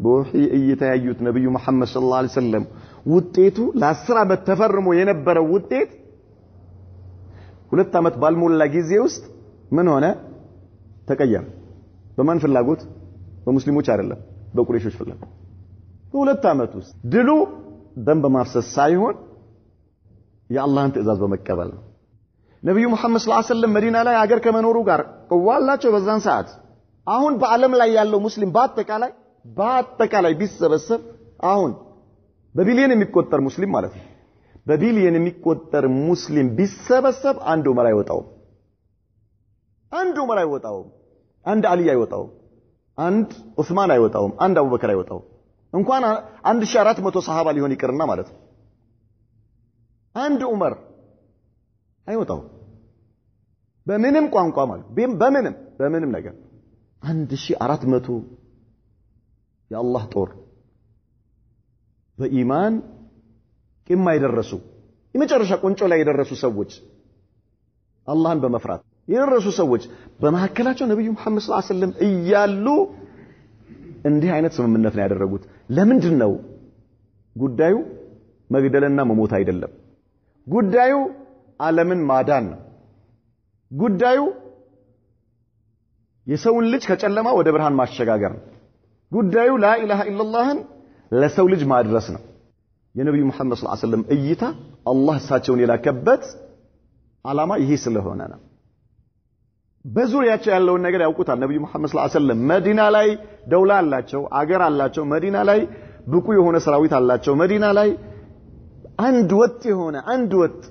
በወህይ እይታ ያዩት ነብዩ መሐመድ ሰለላሁ ዐለይሂ ወሰለም ውጤቱ ለ10 ዓመት ተፈርሞ የነበረው ውጤት 2 ዓመት ባልሞላ ጊዜ ውስጥ ምን ሆነ ተቀየረ በማን ፍላጎት በሙስሊሞች አይደለም በቁረይሾች ፍላጎት በ2 ዓመት ውስጥ ድሉ ደም በማፍሰስ ሳይሆን የአላህን ትእዛዝ በመቀበል ነው ነብዩ መሐመድ ሰለላሁ ዐለይሂ ወሰለም መዲና ላይ ሀገር ከመኖሩ ጋር ቀዋላቸው በዛን ሰዓት አሁን በአለም ላይ ያለው ሙስሊም በአጠቃላይ ቢሰበሰብ አሁን በቢሊየን የሚቆጠር ሙስሊም ማለት ነው በቢሊየን የሚቆጠር ሙስሊም ቢሰበሰብ አንድ ዑመር አይወጣውም አንድ አሊ አይወጣውም አንድ ዑስማን አይወጣውም አንድ አቡበከር አይወጣውም እንኳን 1400 ሰሃባ ሊሆን ይቀርና ማለት ነው አንድ ዑመር አይወጣውም በምንም ቋንቋ ማለት በምንም ነገር 1400 የአላህ ጦር በኢማን ቂማ የደረሱ የመጨረሻ ቁንጮ ላይ የደረሱ ሰዎች አላህን በመፍራት የደረሱ ሰዎች በመሐከላቸው ነብዩ መሐመድ ሰለላሁ ዐለይሂ ወሰለም እያሉ እንዲህ አይነት ስምምነት ነው ያደረጉት ለምንድን ነው ጉዳዩ መግደልና መሞት አይደለም ጉዳዩ ዓለምን ማዳን ነው ጉዳዩ የሰውን ልጅ ከጨለማ ወደ ብርሃን ማሸጋገር ነው ጉዳዩ ላኢላሃ ኢላላህን ለሰው ልጅ ማድረስ ነው የነብዩ መሐመድ ሰለላሁ ዐለይሂ ወሰለም እይታ አላህ እሳቸውን የላከበት ዓላማ ይሄ ስለሆነ ነው በዙሪያቸው ያለውን ነገር ያውቁታል ነብዩ መሐመድ ሰለላሁ ዐለይሂ ወሰለም መዲና ላይ ደውላ አላቸው አገር አላቸው መዲና ላይ ብቁ የሆነ ሰራዊት አላቸው መዲና ላይ አንድ ወጥ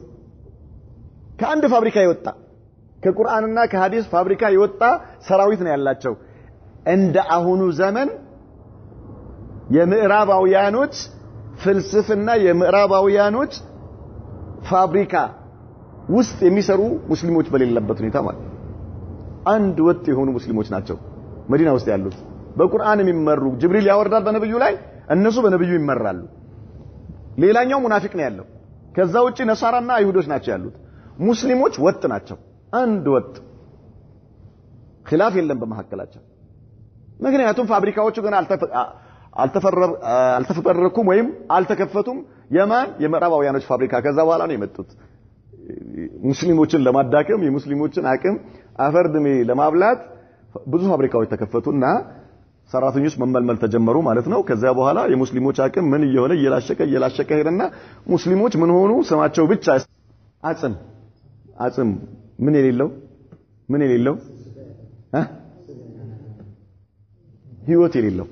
ከአንድ ፋብሪካ ይወጣ ከቁርአንና ከሐዲስ ፋብሪካ ይወጣ ሰራዊት ነው ያላቸው እንደ አሁኑ ዘመን የምዕራባውያኖች ፍልስፍና የምዕራባውያኖች ፋብሪካ ውስጥ የሚሰሩ ሙስሊሞች በሌለበት ሁኔታ ማለት አንድ ወጥ የሆኑ ሙስሊሞች ናቸው መዲና ውስጥ ያሉት በቁርአን የሚመሩ ጅብሪል ያወርዳል በነብዩ ላይ እነሱ በነብዩ ይመራሉ ሌላኛው ሙናፊቅ ነው ያለው ከዛ ውጪ ነሳራና አይሁዶች ናቸው ያሉት ሙስሊሞች ወጥ ናቸው አንድ ወጥ ኺላፍ የለም በመሐከላቸው ምክንያቱም ፋብሪካዎቹ ገና አልተፈበረኩም ወይም አልተከፈቱም የምዕራባውያኖች ፋብሪካ ከዛ በኋላ ነው የመጡት ሙስሊሞችን ለማዳከም የሙስሊሞችን አቅም አፈርድሜ ለማብላት ብዙ ፋብሪካዎች ተከፈቱና ሰራተኞች መመልመል ተጀመሩ ማለት ነው። ከዛ በኋላ የሙስሊሞች አቅም ምን እየሆነ እየላሸቀ ሄደና ሙስሊሞች ምን ሆኑ? ስማቸው ብቻ አጽም ምን የሌለው ህይወት የሌለው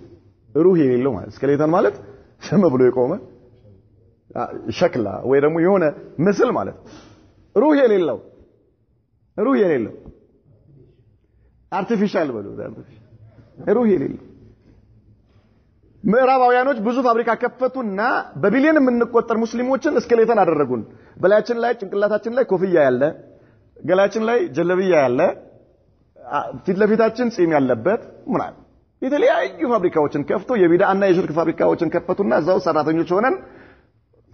ሩህ የሌለው ማለት ስኬሌተን ማለት ስም ብሎ የቆመ ሸክላ ወይ ደግሞ የሆነ ምስል ማለት ሩህ የሌለው አርቲፊሻል ብሎ ሩህ የሌለው ምዕራባውያኖች ብዙ ፋብሪካ ከፈቱና በቢሊየን የምንቆጠር ሙስሊሞችን ስኬሌተን አደረጉን። በላያችን ላይ ጭንቅላታችን ላይ ኮፍያ ያለ፣ ገላችን ላይ ጀለብያ ያለ፣ ፊት ለፊታችን ጺም ያለበት ምናምን የተለያዩ ፋብሪካዎችን ከፍቶ የቢድዓና የሽርክ ፋብሪካዎችን ከፈቱና እዛው ሰራተኞች ሆነን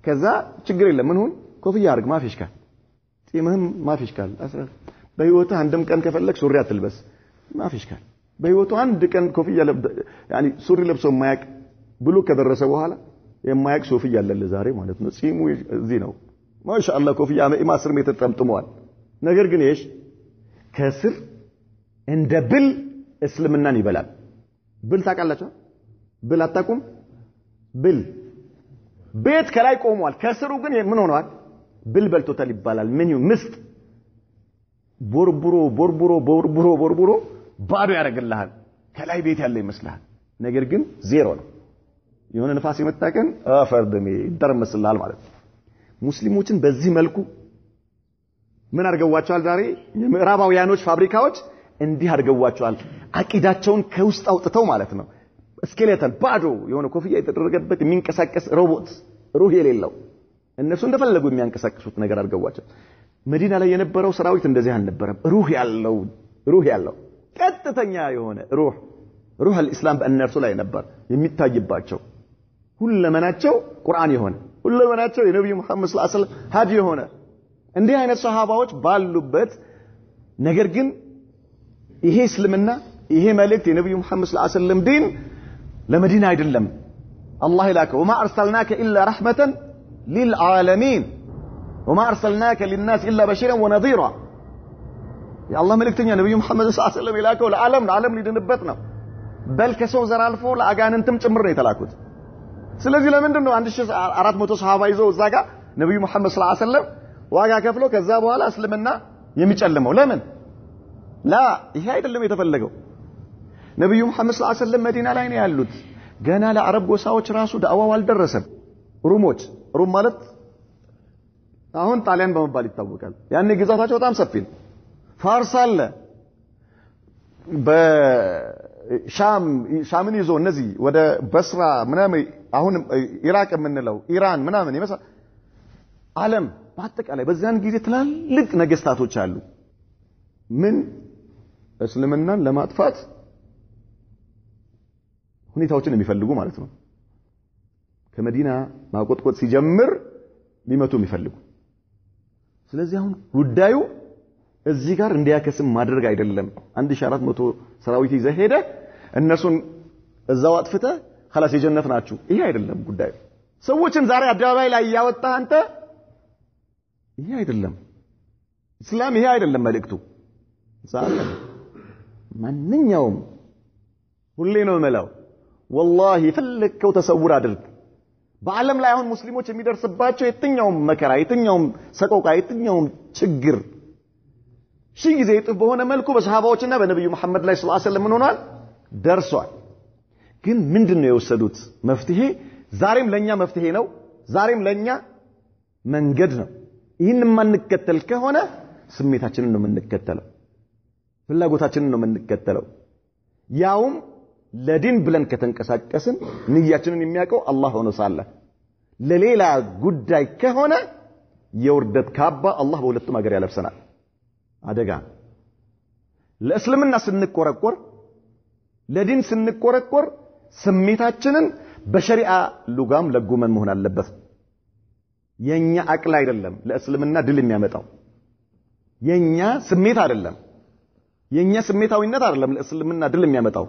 ከዛ ችግር የለም ምን ሁን ኮፍያ አድርግ ማፊሽካል ጺምህም ማፊሽካል በህይወትህ አንድም ቀን ከፈለክ ሱሪ አትልበስ ማፊሽካል በህይወቱ አንድ ቀን ኮፍያ ያኒ ሱሪ ለብሶ ማያቅ ብሎ ከደረሰ በኋላ የማያቅ ሱፊ ያለለ ዛሬ ማለት ነው። ጺሙ እዚህ ነው ማሻአላህ ኮፍያ 10 ሜትር ጠምጥሟል። ነገር ግን እሺ ከስር እንደ ብል እስልምናን ይበላል። ብል ታውቃላችሁ? ብል አታውቁም? ብል ቤት ከላይ ቆሟል፣ ከስሩ ግን ምን ሆኗል? ብል በልቶታል ይባላል። ምን ምስጥ ቦርቡሮ ባዶ ያደርግልሃል። ከላይ ቤት ያለ ይመስልሃል፣ ነገር ግን ዜሮ ነው። የሆነ ንፋስ የመጣቀን አፈርድሜ ይደርመስልሃል ማለት ነው። ሙስሊሞችን በዚህ መልኩ ምን አድርገዋቸዋል? ዛሬ የምዕራባውያኖች ፋብሪካዎች እንዲህ አድርገዋቸዋል። አቂዳቸውን ከውስጥ አውጥተው ማለት ነው። ስኬሌተን ባዶ የሆነ ኮፍያ የተደረገበት የሚንቀሳቀስ ሮቦት ሩህ የሌለው እነሱ እንደፈለጉ የሚያንቀሳቅሱት ነገር አድርገዋቸው። መዲና ላይ የነበረው ሰራዊት እንደዚህ አልነበረም። ሩህ ያለው ቀጥተኛ የሆነ ሩህ አልእስላም በእነርሱ ላይ ነበር የሚታይባቸው። ሁለመናቸው ቁርአን የሆነ ሁለመናቸው የነብዩ መሐመድ ሰለላሁ ዐለይሂ ወሰለም ሀዲ የሆነ እንዲህ አይነት ሱሐባዎች ባሉበት ነገር ግን ይሄ እስልምና ይሄ መልእክት የነብዩ መሐመድ ሰለላሁ ዐለይሂ ወሰለም ዲን ለመዲና አይደለም። አላህ ይላከው ወማ አርሰልናከ ኢላ ረህመተን ሊልዓለሚን ወማ አርሰልናከ ሊናስ ኢላ በሺረን ወነዚራ። የአላህ መልእክተኛ ነብዩ መሐመድ ሰለላሁ ዐለይሂ ወሰለም ይላከው ለዓለም ሊድንበት ነው። በል ከሰው ዘር አልፎ ለአጋንንትም ጭምር ነው የተላኩት። ስለዚህ ለምንድን ነው 1400 ሱሐባ ይዘው እዛ ጋር ነብዩ መሐመድ ሰለላሁ ዐለይሂ ወሰለም ዋጋ ከፍሎ ከዛ በኋላ እስልምና የሚጨልመው ለምን? ይሄ አይደለም የተፈለገው። ነብዩ መሐመድ ሰለላሁ ዐለይሂ ወሰለም መዲና ላይ ነው ያሉት። ገና ለአረብ ጎሳዎች ራሱ ዳዕዋው አልደረሰም። ሩም ማለት አሁን ጣሊያን በመባል ይታወቃል። ያኔ ግዛታቸው በጣም ሰፊ ነው። ፋርስ አለ፣ በሻምን ይዞ እነዚህ ወደ በስራ ምናምን አሁን ኢራቅ የምንለው ኢራን ምናምን ይመስል ዓለም በአጠቃላይ በዛን ጊዜ ትላልቅ ነገስታቶች አሉ። ምን እስልምናን ለማጥፋት ሁኔታዎችን የሚፈልጉ ማለት ነው። ከመዲና ማቆጥቆጥ ሲጀምር ሊመቱ የሚፈልጉ። ስለዚህ አሁን ጉዳዩ እዚህ ጋር እንዲያከስም ማድረግ አይደለም። 1400 ሰራዊት ይዘህ ሄደህ እነሱን እዛው አጥፍተህ خلاص የጀነት ናችሁ። ይሄ አይደለም ጉዳዩ። ሰዎችን ዛሬ አደባባይ ላይ ያወጣህ አንተ ይሄ አይደለም እስላም፣ ይሄ አይደለም መልእክቱ። ዛሬ ማንኛውም ሁሌ ነው መላው والله ፈለከው ተሰውር አድርግ። በዓለም ላይ አሁን ሙስሊሞች የሚደርስባቸው የትኛውም መከራ፣ የትኛውም ሰቆቃ፣ የትኛውም ችግር ሺህ ጊዜ እጥፍ በሆነ መልኩ በሰሃባዎችና በነብዩ መሐመድ ላይ ሰለላሁ ዐለይሂ ወሰለም ምን ሆኗል? ደርሷል። ግን ምንድነው የወሰዱት መፍትሄ? ዛሬም ለኛ መፍትሄ ነው። ዛሬም ለኛ መንገድ ነው። ይህን ማንከተል ከሆነ ስሜታችንን ነው የምንከተለው፣ ፍላጎታችንን ነው የምንከተለው። ያውም ለዲን ብለን ከተንቀሳቀስን ንያችንን የሚያውቀው አላህ ሆኖ ሳለ ለሌላ ጉዳይ ከሆነ የውርደት ካባ አላህ በሁለቱም ሀገር ያለብሰናል። አደጋ። ለእስልምና ስንቆረቆር ለዲን ስንቆረቆር ስሜታችንን በሸሪዓ ሉጋም ለጉመን መሆን አለበት። የኛ አቅል አይደለም ለእስልምና ድል የሚያመጣው፣ የኛ ስሜት አይደለም፣ የኛ ስሜታዊነት አይደለም ለእስልምና ድል የሚያመጣው።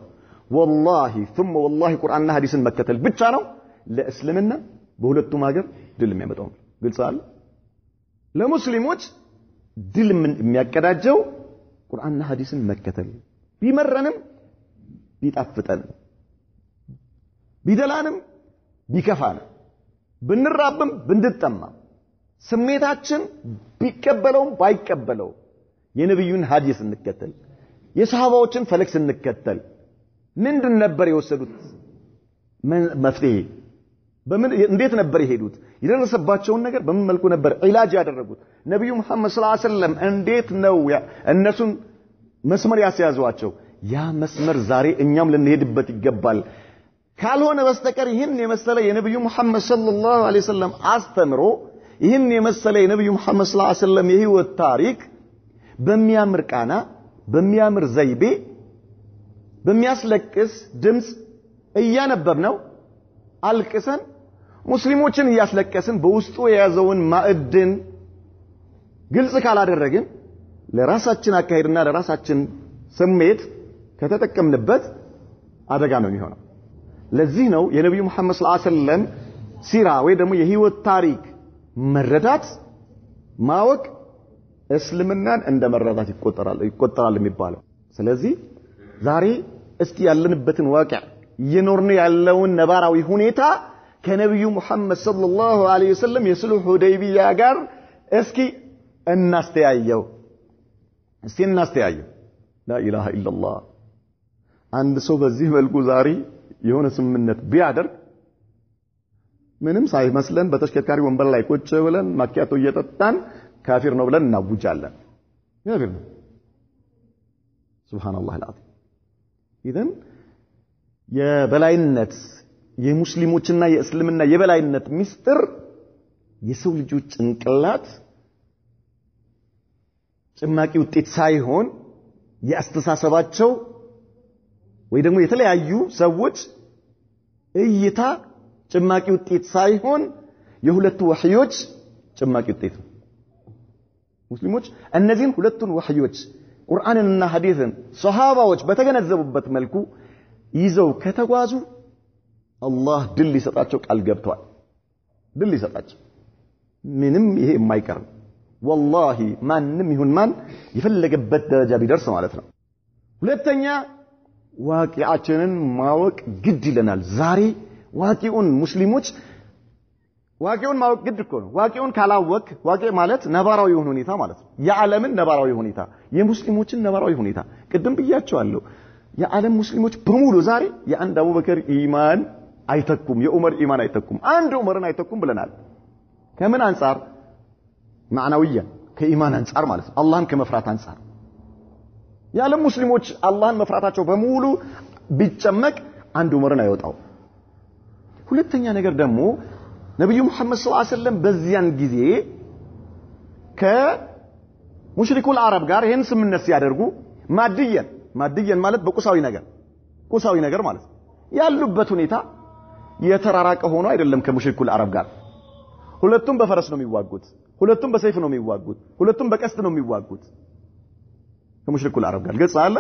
والله ثم والله ቁርአንና ሐዲስን መከተል ብቻ ነው ለእስልምና በሁለቱም ሀገር ድል የሚያመጣው። ግልጽ አይደል? ለሙስሊሞች ድል የሚያቀዳጀው ቁርአንና ሐዲስን መከተል ቢመረንም ቢጣፍጠንም ቢደላንም ቢከፋንም ብንራብም ብንጠማ ስሜታችን ቢቀበለውም ባይቀበለው የነብዩን ሐዲስ እንከተል የሰሃባዎችን ፈለግ እንከተል ምንድን ነበር የወሰዱት መፍትሄ በምን እንዴት ነበር የሄዱት ይደረሰባቸውን ነገር በምን መልኩ ነበር ኢላጅ ያደረጉት ነብዩ መሐመድ ሰለላሁ ዐለይሂ ወሰለም እንዴት ነው እነሱን መስመር ያስያዟቸው ያ መስመር ዛሬ እኛም ልንሄድበት ይገባል ካልሆነ በስተቀር ይህን የመሰለ የነብዩ መሐመድ ሰለላሁ ዐለይሂ ወሰለም አስተምሮ ይህን የመሰለ የነብዩ መሐመድ ሰለላሁ ዐለይሂ ወሰለም የህይወት ታሪክ በሚያምር ቃና በሚያምር ዘይቤ በሚያስለቅስ ድምጽ እያነበብነው አልቅሰን ሙስሊሞችን እያስለቀስን በውስጡ የያዘውን ማዕድን ግልጽ ካላደረግን ለራሳችን አካሄድና ለራሳችን ስሜት ከተጠቀምንበት አደጋ ነው የሚሆነው ለዚህ ነው የነብዩ መሐመድ ሰለላሁ ዐለይሂ ወሰለም ሲራ ወይ ደግሞ የህይወት ታሪክ መረዳት ማወቅ እስልምናን እንደመረዳት ይቆጠራል የሚባለው ስለዚህ ዛሬ እስቲ ያለንበትን ዋቂዕ የኖርን ያለውን ነባራዊ ሁኔታ ከነብዩ መሐመድ ሰለላሁ ዐለይሂ ወሰለም የሱልህ ሁደይቢያ ጋር እስኪ እናስተያየው ላ ኢላሃ ኢላላህ አንድ ሰው በዚህ መልኩ ዛሬ የሆነ ስምምነት ቢያደርግ ምንም ሳይመስለን በተሽከርካሪ ወንበር ላይ ቁጭ ብለን ማኪያቶ እየጠጣን ካፊር ነው ብለን እናውጃለን ካፊር ነው ሱብሃንአላህ አልዓዚም ኢዘን የበላይነት የሙስሊሞችና የእስልምና የበላይነት ሚስጥር የሰው ልጆች ጭንቅላት ጭማቂ ውጤት ሳይሆን ያስተሳሰባቸው ወይ ደግሞ የተለያዩ ሰዎች እይታ ጭማቂ ውጤት ሳይሆን የሁለቱ ወህዮች ጭማቂ ውጤት ነው ሙስሊሞች እነዚህን ሁለቱን ወህዮች ቁርአንንና ሐዲስን ሱሐባዎች በተገነዘቡበት መልኩ ይዘው ከተጓዙ አላህ ድል ሊሰጣቸው ቃል ገብቷል ድል ሊሰጣቸው ምንም ይሄ የማይቀር والله ማንም ይሁን ማን የፈለገበት ደረጃ ቢደርስ ማለት ነው ሁለተኛ ዋቂዓችንን ማወቅ ግድ ይለናል ዛሬ ዋቂውን ሙስሊሞች ዋቂውን ማወቅ ግድ እኮ ነው ዋቂውን ካላወቅ ዋቂ ማለት ነባራዊ ሁኔታ ማለት ነው የዓለምን ነባራዊ ሁኔታ የሙስሊሞችን ነባራዊ ሁኔታ ቅድም ብያቸዋለሁ የዓለም ሙስሊሞች በሙሉ ዛሬ የአንድ አቡበከር ኢማን አይተኩም የዑመር ኢማን አይተኩም አንድ ዑመርን አይተኩም ብለናል ከምን አንፃር ማዕናዊያ ከኢማን አንፃር ማለት ነው አላህን ከመፍራት አንፃር የዓለም ሙስሊሞች አላህን መፍራታቸው በሙሉ ቢጨመቅ አንድ ዑመርን አይወጣው ሁለተኛ ነገር ደግሞ ነብዩ መሐመድ ሰለላሁ ዐለይሂ ወሰለም በዚያን ጊዜ ከሙሽሪኩል አረብ ጋር ይሄን ስምምነት ሲያደርጉ ማድየን ማለት በቁሳዊ ነገር ማለት ያሉበት ሁኔታ የተራራቀ ሆኖ አይደለም ከሙሽሪኩል አረብ ጋር ሁለቱም በፈረስ ነው የሚዋጉት ሁለቱም በሰይፍ ነው የሚዋጉት ሁለቱም በቀስት ነው የሚዋጉት ከሙሽሪኩል አረብ ጋር ግልጽ አለ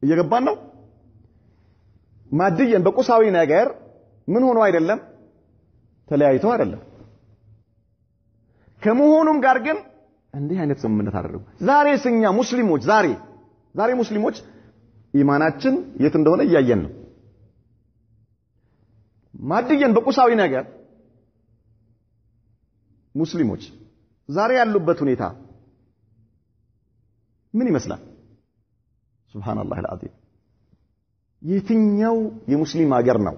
እየገባን ነው ማድየን በቁሳዊ ነገር ምን ሆኖ አይደለም ተለያይቶ አይደለም ከመሆኑም ጋር ግን እንዲህ አይነት ስምምነት አደረጉ ዛሬ ስኛ ሙስሊሞች ዛሬ ሙስሊሞች ኢማናችን የት እንደሆነ እያየን ነው ማድየን በቁሳዊ ነገር ሙስሊሞች ዛሬ ያሉበት ሁኔታ ምን ይመስላል ሱብሃንአላህ አልዓዚም የትኛው የሙስሊም ሀገር ነው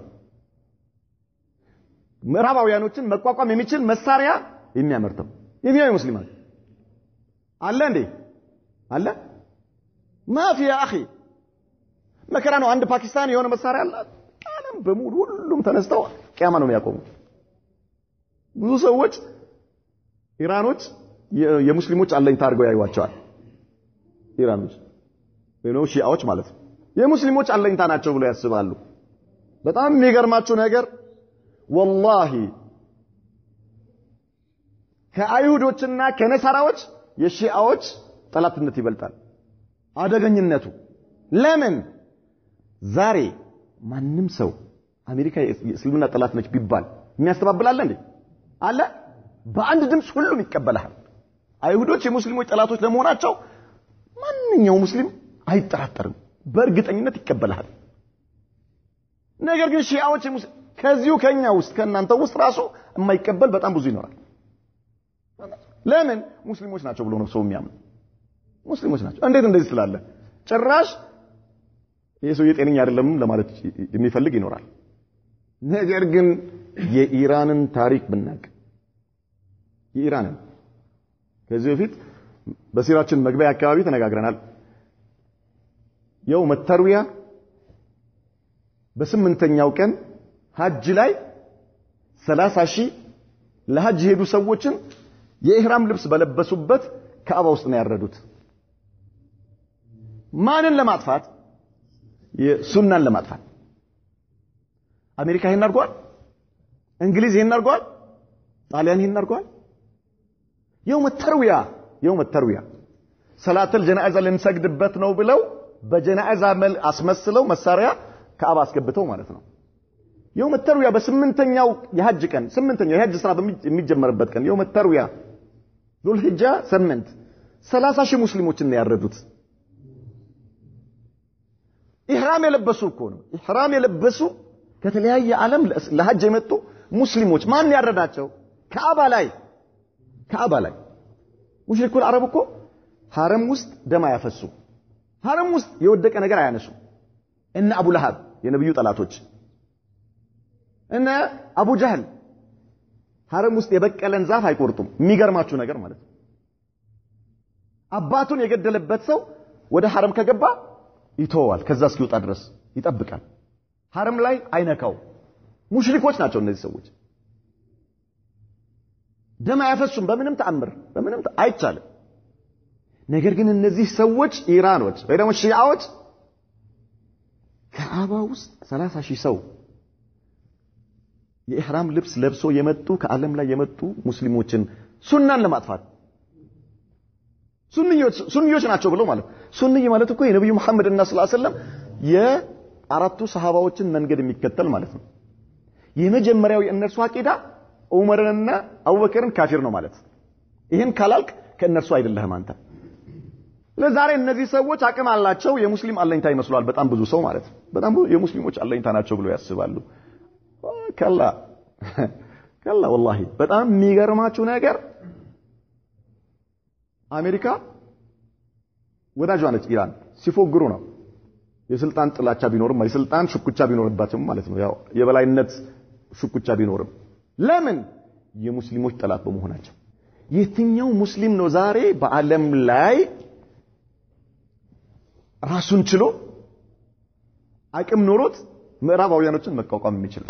ምዕራባውያኖችን መቋቋም የሚችል መሳሪያ የሚያመርተው የትኛው የሙስሊም ሀገር አለ እንዴ አለ ማፊ ያ አኺ መከራ ነው አንድ ፓኪስታን የሆነ መሳሪያ አለ ዓለም በሙሉ ሁሉም ተነስተው ቂያማ ነው የሚያቆሙ ብዙ ሰዎች ኢራኖች የሙስሊሞች አለኝታ አድርገው ያዩዋቸዋል ኢራኖች ነው ሺአዎች ማለት ነው የሙስሊሞች አለኝታ ናቸው ብለው ያስባሉ በጣም የሚገርማቸው ነገር ወላሂ ከአይሁዶችና ከነሳራዎች የሺአዎች ጠላትነት ይበልጣል አደገኝነቱ ለምን ዛሬ ማንም ሰው አሜሪካ የእስልምና ጠላት ነች ቢባል የሚያስተባብላል እንዴ አለ በአንድ ድምጽ ሁሉም ይቀበላል አይሁዶች የሙስሊሞች ጠላቶች ለመሆናቸው ማንኛውም ሙስሊም አይጠራጠርም በእርግጠኝነት ይቀበላል ነገር ግን ሺዓዎች ከዚሁ ከኛ ውስጥ ከናንተ ውስጥ ራሱ የማይቀበል በጣም ብዙ ይኖራል ለምን ሙስሊሞች ናቸው ብሎ ነው ሰው የሚያምን ሙስሊሞች ናቸው እንዴት እንደዚህ ስላለ ጭራሽ የሰው የጤነኛ አይደለም ለማለት የሚፈልግ ይኖራል ነገር ግን የኢራንን ታሪክ ብናቅ የኢራንን ከዚህ በፊት በሲራችን መግቢያ አካባቢ ተነጋግረናል የውም ተርዊያ በስምንተኛው ቀን ሐጅ ላይ 30000 ለሐጅ ሄዱ ሰዎችን የኢህራም ልብስ በለበሱበት ካዕባ ውስጥ ነው ያረዱት ማንን ለማጥፋት የሱናን ለማጥፋት አሜሪካ ይሄን አድርጓል እንግሊዝ ይሄን አድርጓል ጣሊያን ይሄን አድርጓል የውም ተርዊያ ሰላተል ጀናዛ ልንሰግድበት ነው ብለው በጀናዛ አስመስለው መሳሪያ ካዕባ አስገብተው ማለት ነው የውም ተርዊያ በስምንተኛው የሐጅ ቀን ስምንተኛው የሐጅ ስራ የሚጀመርበት ቀን የውም ተርዊያ ዙል ሂጃ 8 30000 ሙስሊሞችን ነው ያረዱት ኢህራም የለበሱ እኮ ነው ኢህራም የለበሱ ከተለያየ ዓለም ለሐጅ የመጡ ሙስሊሞች ማን ያረዳቸው ካዕባ ላይ ሙሽሪኩል አረብ እኮ ሐረም ውስጥ ደም ያፈሱ ሐረም ውስጥ የወደቀ ነገር አያነሱ እነ አቡ ለሃብ የነብዩ ጠላቶች እነ አቡ ጀህል ሐረም ውስጥ የበቀለን ዛፍ አይቆርጡም የሚገርማችሁ ነገር ማለት ነው አባቱን የገደለበት ሰው ወደ ሐረም ከገባ ይተዋል ከዛ እስኪወጣ ድረስ ይጠብቃል ሐረም ላይ አይነካው ሙሽሪኮች ናቸው እነዚህ ሰዎች ደም አያፈሱም በምንም ተአምር አይቻልም ነገር ግን እነዚህ ሰዎች ኢራኖች ወይ ደግሞ ሺዓዎች ካዕባ ውስጥ 30000 ሰው የኢህራም ልብስ ለብሶ የመጡ ከዓለም ላይ የመጡ ሙስሊሞችን ሱናን ለማጥፋት ሱንዮች ናቸው ብለው ማለት ሱንይ ማለት እኮ የነብዩ መሐመድ ሰለላሁ ዐለይሂ ወሰለም የአራቱ ሰሃባዎችን መንገድ የሚከተል ማለት ነው የመጀመሪያው የእነርሱ አቂዳ ዑመርንና አቡበከርን ካፊር ነው ማለት ይሄን ካላልክ ከእነርሱ አይደለህም አንተ ለዛሬ እነዚህ ሰዎች አቅም አላቸው የሙስሊም አለኝታ ይመስላል በጣም ብዙ ሰው ማለት በጣም የሙስሊሞች አለኝታ ናቸው ብለው ያስባሉ ከላ والله በጣም የሚገርማችሁ ነገር አሜሪካ ወዳጇ ነች ኢራን ሲፎግሩ ነው የስልጣን ጥላቻ ቢኖርም የስልጣን ሽኩቻ ቢኖርባትም ማለት ነው ያው የበላይነት ሽኩቻ ቢኖርም ለምን የሙስሊሞች ጠላት በመሆናቸው የትኛው ሙስሊም ነው ዛሬ በአለም ላይ ራሱን ችሎ አቅም ኖሮት ምዕራባውያኖችን መቋቋም የሚችል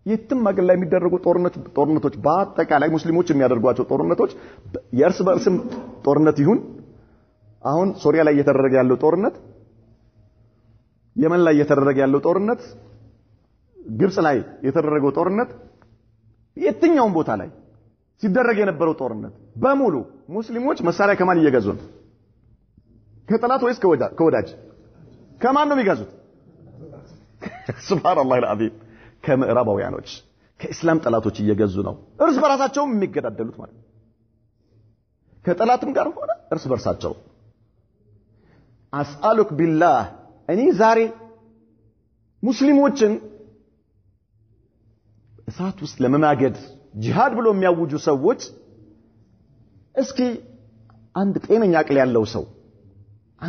የትም አገር ላይ የሚደረጉ ጦርነቶች በአጠቃላይ ሙስሊሞች የሚያደርጓቸው ጦርነቶች የእርስ በእርስም ጦርነት ይሁን አሁን ሶሪያ ላይ እየተደረገ ያለው ጦርነት የመን ላይ እየተደረገ ያለው ጦርነት ግብጽ ላይ የተደረገው ጦርነት የትኛውም ቦታ ላይ ሲደረግ የነበረው ጦርነት በሙሉ ሙስሊሞች መሳሪያ ከማን እየገዙ ነው ከጠላት ወይስ ከወዳጅ ከማን ነው የሚገዙት ሱብሃንአላህ አልዓዚም ከምዕራባውያኖች ከእስላም ጠላቶች እየገዙ ነው እርስ በራሳቸው የሚገዳደሉት ማለት ከጠላትም ጋር ሆነ እርስ በርሳቸው አስአሉክ ቢላህ እኔ ዛሬ ሙስሊሞችን እሳት ውስጥ ለመማገድ ጂሃድ ብሎ የሚያውጁ ሰዎች እስኪ አንድ ጤነኛ አቅል ያለው ሰው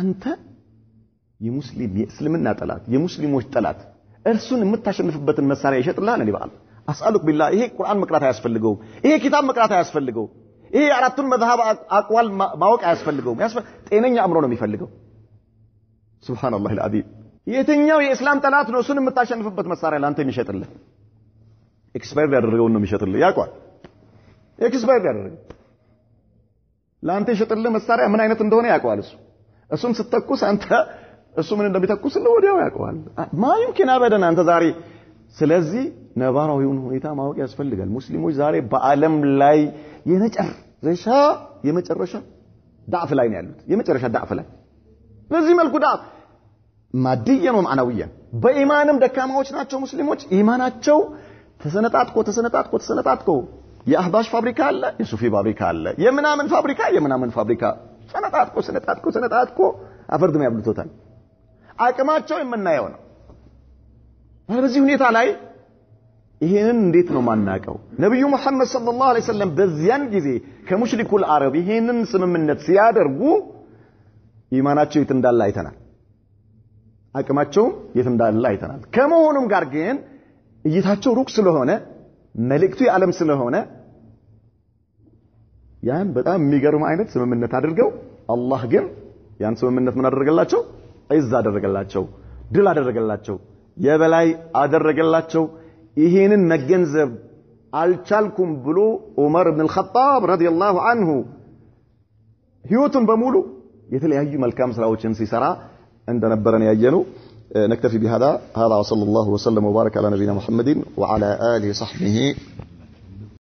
አንተ የሙስሊም የእስልምና ጠላት የሙስሊሞች ጠላት እርሱን የምታሸንፍበትን መሳሪያ ይሸጥልሃል እንዴ በአላህ አስአሉክ ቢላህ ይሄ ቁርአን መቅራት አያስፈልገው ይሄ ኪታብ መቅራት አያስፈልገው ይሄ አራቱን መዝሐብ አቅዋል ማወቅ አያስፈልገው ጤነኛ አእምሮ ነው የሚፈልገው ሱብሃንአላህ አልዓዚም የትኛው የእስላም ጠላት ነው እሱን የምታሸንፍበት መሳሪያ ላንተ የሚሸጥልህ ኤክስፓየር ያደረገው ነው የሚሸጥልህ ያውቃል ኤክስፓየር ያደረገው ላንተ ይሸጥልህ መሳሪያ ምን አይነት እንደሆነ ያውቃል እሱን ስትተኩስ አንተ እሱ ምን እንደሚተኩስ ወዲያው ያውቃል ማይምኪን አበደን አንተ ዛሬ ስለዚህ ነባራዊውን ሁኔታ ማወቅ ያስፈልጋል ሙስሊሞች ዛሬ በአለም ላይ የመጨረሻ ዳዕፍ ላይ ነው ያሉት የመጨረሻ ዳዕፍ ላይ በዚህ መልኩ ዳዕፍ ማድየን ወማዕናዊያን በኢማንም ደካማዎች ናቸው ሙስሊሞች ኢማናቸው ተሰነጣጥቆ የአህባሽ ፋብሪካ አለ የሱፊ ፋብሪካ አለ የምናምን ፋብሪካ ሰነጣጥቆ አፈርድም ያብሉታል አቅማቸው የምናየው ነው በዚህ ሁኔታ ላይ ይሄንን እንዴት ነው ማናቀው ነብዩ መሐመድ ሰለላሁ ዐለይሂ ወሰለም በዚያን ጊዜ ከሙሽሪኩል አረብ ይሄንን ስምምነት ሲያደርጉ ኢማናቸው የት እንዳለ አይተናል አቅማቸው የት እንዳለ አይተናል ከመሆኑም ጋር ግን እይታቸው ሩቅ ስለሆነ መልእክቱ የዓለም ስለሆነ ያን በጣም የሚገርም አይነት ስምምነት አድርገው አላህ ግን ያን ስምምነት ምን አደረገላቸው አይዛ አደረገላቸው ድል አደረገላቸው የበላይ አደረገላቸው ይሄንን መገንዘብ አልቻልኩም ብሎ ዑመር ኢብኑ አልኸጣብ ረዲየላሁ ዐንሁ ህይወቱን በሙሉ የተለያዩ መልካም ስራዎችን ሲሰራ እንደነበረን ያየነው نكتفي بهذا وصلى الله وسلم وبارك على نبينا محمد وعلى آله وصحبه